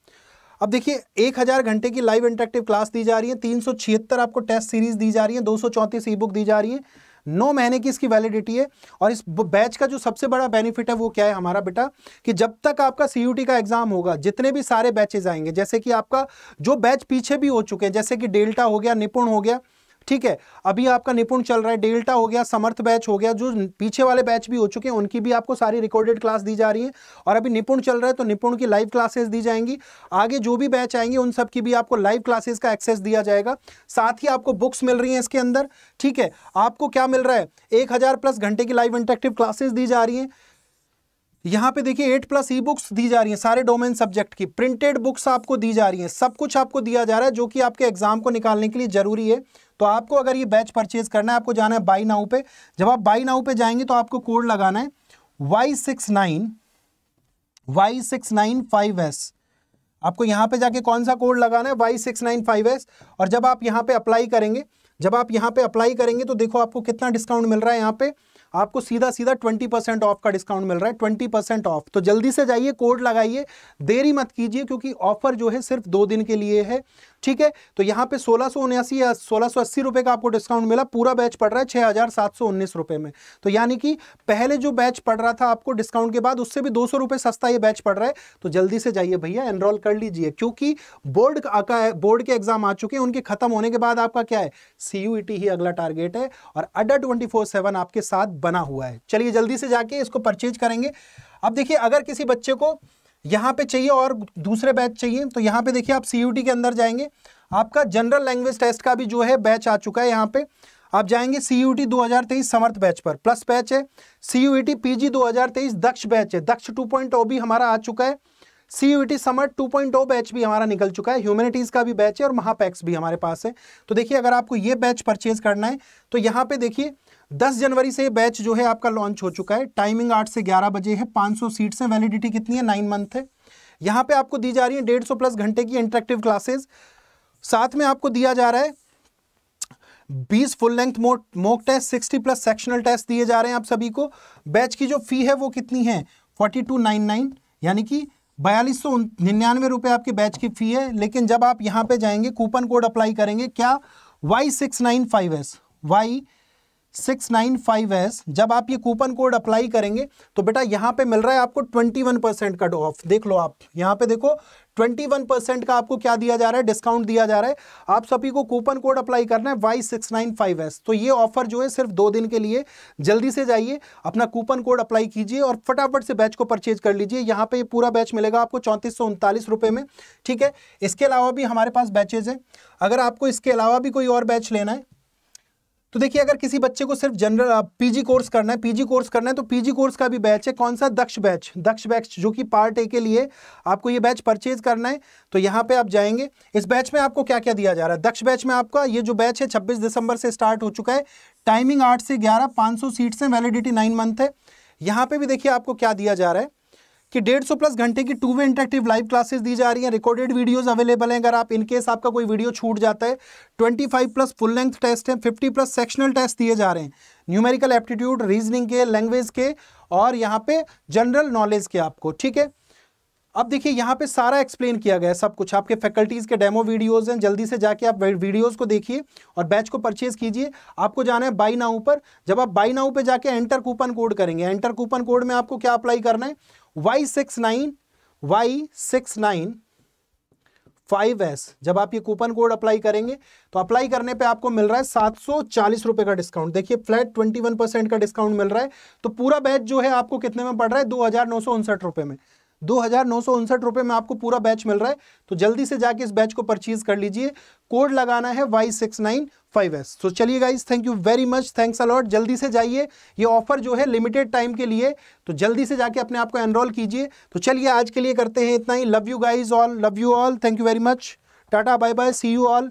अब देखिए 1000 घंटे की लाइव इंटरेक्टिव क्लास दी जा रही है, 376 आपको टेस्ट सीरीज दी जा रही है, 234 ई बुक दी जा रही है, 9 महीने की इसकी वैलिडिटी है। और इस बैच का जो सबसे बड़ा बेनिफिट है वो क्या है हमारा बेटा, कि जब तक आपका CUET का एग्जाम होगा, जितने भी सारे बैचेज आएंगे, जैसे कि आपका जो बैच पीछे भी हो चुके हैं, जैसे कि डेल्टा हो गया, निपुण हो गया, ठीक है, अभी आपका निपुण चल रहा है, डेल्टा हो गया, समर्थ बैच हो गया, जो पीछे वाले बैच भी हो चुके हैं उनकी भी आपको सारी रिकॉर्डेड क्लास दी जा रही है। और अभी निपुण चल रहा है तो निपुण की लाइव क्लासेस दी जाएंगी। आगे जो भी बैच आएंगे उन सब की भी आपको लाइव क्लासेस का एक्सेस दिया जाएगा। साथ ही आपको बुक्स मिल रही हैं इसके अंदर। ठीक है, आपको क्या मिल रहा है, 1000+ घंटे की लाइव इंटरेक्टिव क्लासेस दी जा रही हैं। यहाँ पे देखिए 8+ ई बुक्स दी जा रही हैं, सारे डोमेन सब्जेक्ट की प्रिंटेड बुक्स आपको दी जा रही हैं। सब कुछ आपको दिया जा रहा है जो कि आपके एग्जाम को निकालने के लिए जरूरी है। तो आपको अगर ये बैच परचेज करना है, आपको जाना है बाई नाउ पे। जब आप बाई नाउ पे जाएंगे तो आपको कोड लगाना है Y695S। आपको यहाँ पे जाके कौन सा कोड लगाना है, Y695S। और जब आप यहाँ पे अप्लाई करेंगे, तो देखो आपको कितना डिस्काउंट मिल रहा है। यहाँ पे आपको सीधा 20% ऑफ का डिस्काउंट मिल रहा है, 20% ऑफ। तो जल्दी से जाइए, कोड लगाइए, देरी मत कीजिए, क्योंकि ऑफर जो है सिर्फ 2 दिन के लिए है। ठीक है, तो यहाँ पे 1679 या 1680 रुपए का आपको डिस्काउंट मिला। पूरा बैच पड़ रहा है 6719 रुपए में। तो यानी कि पहले जो बैच पड़ रहा था आपको डिस्काउंट के बाद, उससे भी 200 रुपए सस्ता ये बैच पड़ रहा है। तो जल्दी से जाइए भैया, एनरोल कर लीजिए, क्योंकि बोर्ड के एग्जाम आ चुके हैं, उनके खत्म होने के बाद आपका क्या है, CUET ही अगला टारगेट है। और अड्डा 24/7 आपके साथ बना हुआ है। चलिए जल्दी से जाके इसको परचेज करेंगे। अब देखिए अगर किसी बच्चे को यहाँ पे चाहिए और दूसरे बैच चाहिए, तो यहाँ पे देखिए आप CUET के अंदर जाएंगे, आपका जनरल लैंग्वेज टेस्ट का भी जो है बैच आ चुका है। यहाँ पे आप जाएंगे CUET 2023 समर्थ बैच पर, प्लस बैच है। CUET PG 2023 दक्ष बैच है, दक्ष 2.0 भी हमारा आ चुका है। CUET समर्थ 2.0 बैच भी हमारा निकल चुका है। ह्यूमैनिटीज का भी बैच है और महापैक्स भी हमारे पास है। तो देखिए अगर आपको ये बैच परचेज करना है तो यहाँ पे देखिए 10 जनवरी से बैच जो है आपका लॉन्च हो चुका है। टाइमिंग 8 से 11 बजे है, 500 सीट्स हैं, वैलिडिटी कितनी है, 9 मंथ है। यहाँ पे आपको दी जा रही है 150+ घंटे की इंटरेक्टिव क्लासेस। साथ में आपको दिया जा रहा है 20 full length mock test, 60+ sectional test दिए जा रहे हैं आप सभी को। बैच की जो फी है वो कितनी है, 4299, यानी कि 4299 रुपये आपके बैच की फी है। लेकिन जब आप यहाँ पे जाएंगे, कूपन कोड अप्लाई करेंगे, क्या, Y695S, जब आप ये कूपन कोड अप्लाई करेंगे तो बेटा यहाँ पे मिल रहा है आपको 21% का ऑफ। देख लो आप यहाँ पे देखो 21% का आपको क्या दिया जा रहा है, डिस्काउंट दिया जा रहा है। आप सभी को कूपन कोड अप्लाई करना है Y695S। तो ये ऑफर जो है सिर्फ 2 दिन के लिए। जल्दी से जाइए, अपना कूपन कोड अप्लाई कीजिए और फटाफट से बैच को परचेज कर लीजिए। यहाँ पे पूरा बैच मिलेगा आपको 3439 रुपये में। ठीक है, इसके अलावा भी हमारे पास बैचेज हैं। अगर आपको इसके अलावा भी कोई और बैच लेना है तो देखिए अगर किसी बच्चे को सिर्फ जनरल पीजी कोर्स करना है, पीजी कोर्स करना है, तो पीजी कोर्स का भी बैच है। कौन सा? दक्ष बैच, दक्ष बैच जो कि पार्ट ए के लिए आपको ये बैच परचेज करना है। तो यहाँ पे आप जाएंगे, इस बैच में आपको क्या क्या दिया जा रहा है। दक्ष बैच में आपका ये जो बैच है 26 दिसंबर से स्टार्ट हो चुका है। टाइमिंग 8 से 11, 500 सीट्स हैं, वैलिडिटी 9 मंथ है। यहाँ पे भी देखिए आपको क्या दिया जा रहा है कि 150+ घंटे की 2 वे इंटरेक्टिव लाइव क्लासेस दी जा रही हैं। रिकॉर्डेड वीडियोस अवेलेबल हैं अगर आप इनकेस आपका कोई वीडियो छूट जाता है। 25+ फुल लेंथ टेस्ट हैं, 50+ सेक्शनल टेस्ट दिए जा रहे हैं, न्यूमेरिकल एप्टीट्यूड, रीजनिंग के, लैंग्वेज के और यहाँ पे जनरल नॉलेज के आपको, ठीक है। अब देखिए यहाँ पे सारा एक्सप्लेन किया गया है, सब कुछ। आपके फैकल्टीज के डेमो वीडियोस हैं, जल्दी से जाके आप वीडियोस को देखिए और बैच को परचेज कीजिए। आपको जाना है बाई नाउ पर। जब आप बाई नाउ पे जाके एंटर कूपन कोड करेंगे, एंटर कूपन कोड में आपको क्या अप्लाई करना है, Y69 जब आप ये कूपन कोड अप्लाई करेंगे तो अप्लाई करने पे आपको मिल रहा है 740 रुपए का डिस्काउंट। देखिए फ्लैट 21% का डिस्काउंट मिल रहा है। तो पूरा बैच जो है आपको कितने में पड़ रहा है, 2,959 रुपए में। 2,959 रुपए में आपको पूरा बैच मिल रहा है। तो जल्दी से जाके इस बैच को परचेज कर लीजिए। कोड लगाना है Y695S। तो चलिए guys, thank you very much, thanks a lot. जल्दी से जाइए, ये ऑफर जो है लिमिटेड टाइम के लिए, तो जल्दी से जाके अपने आप को एनरोल कीजिए। तो चलिए आज के लिए करते हैं इतना ही। Love you guys all, love you all, thank you very much, tata bye bye, see you all.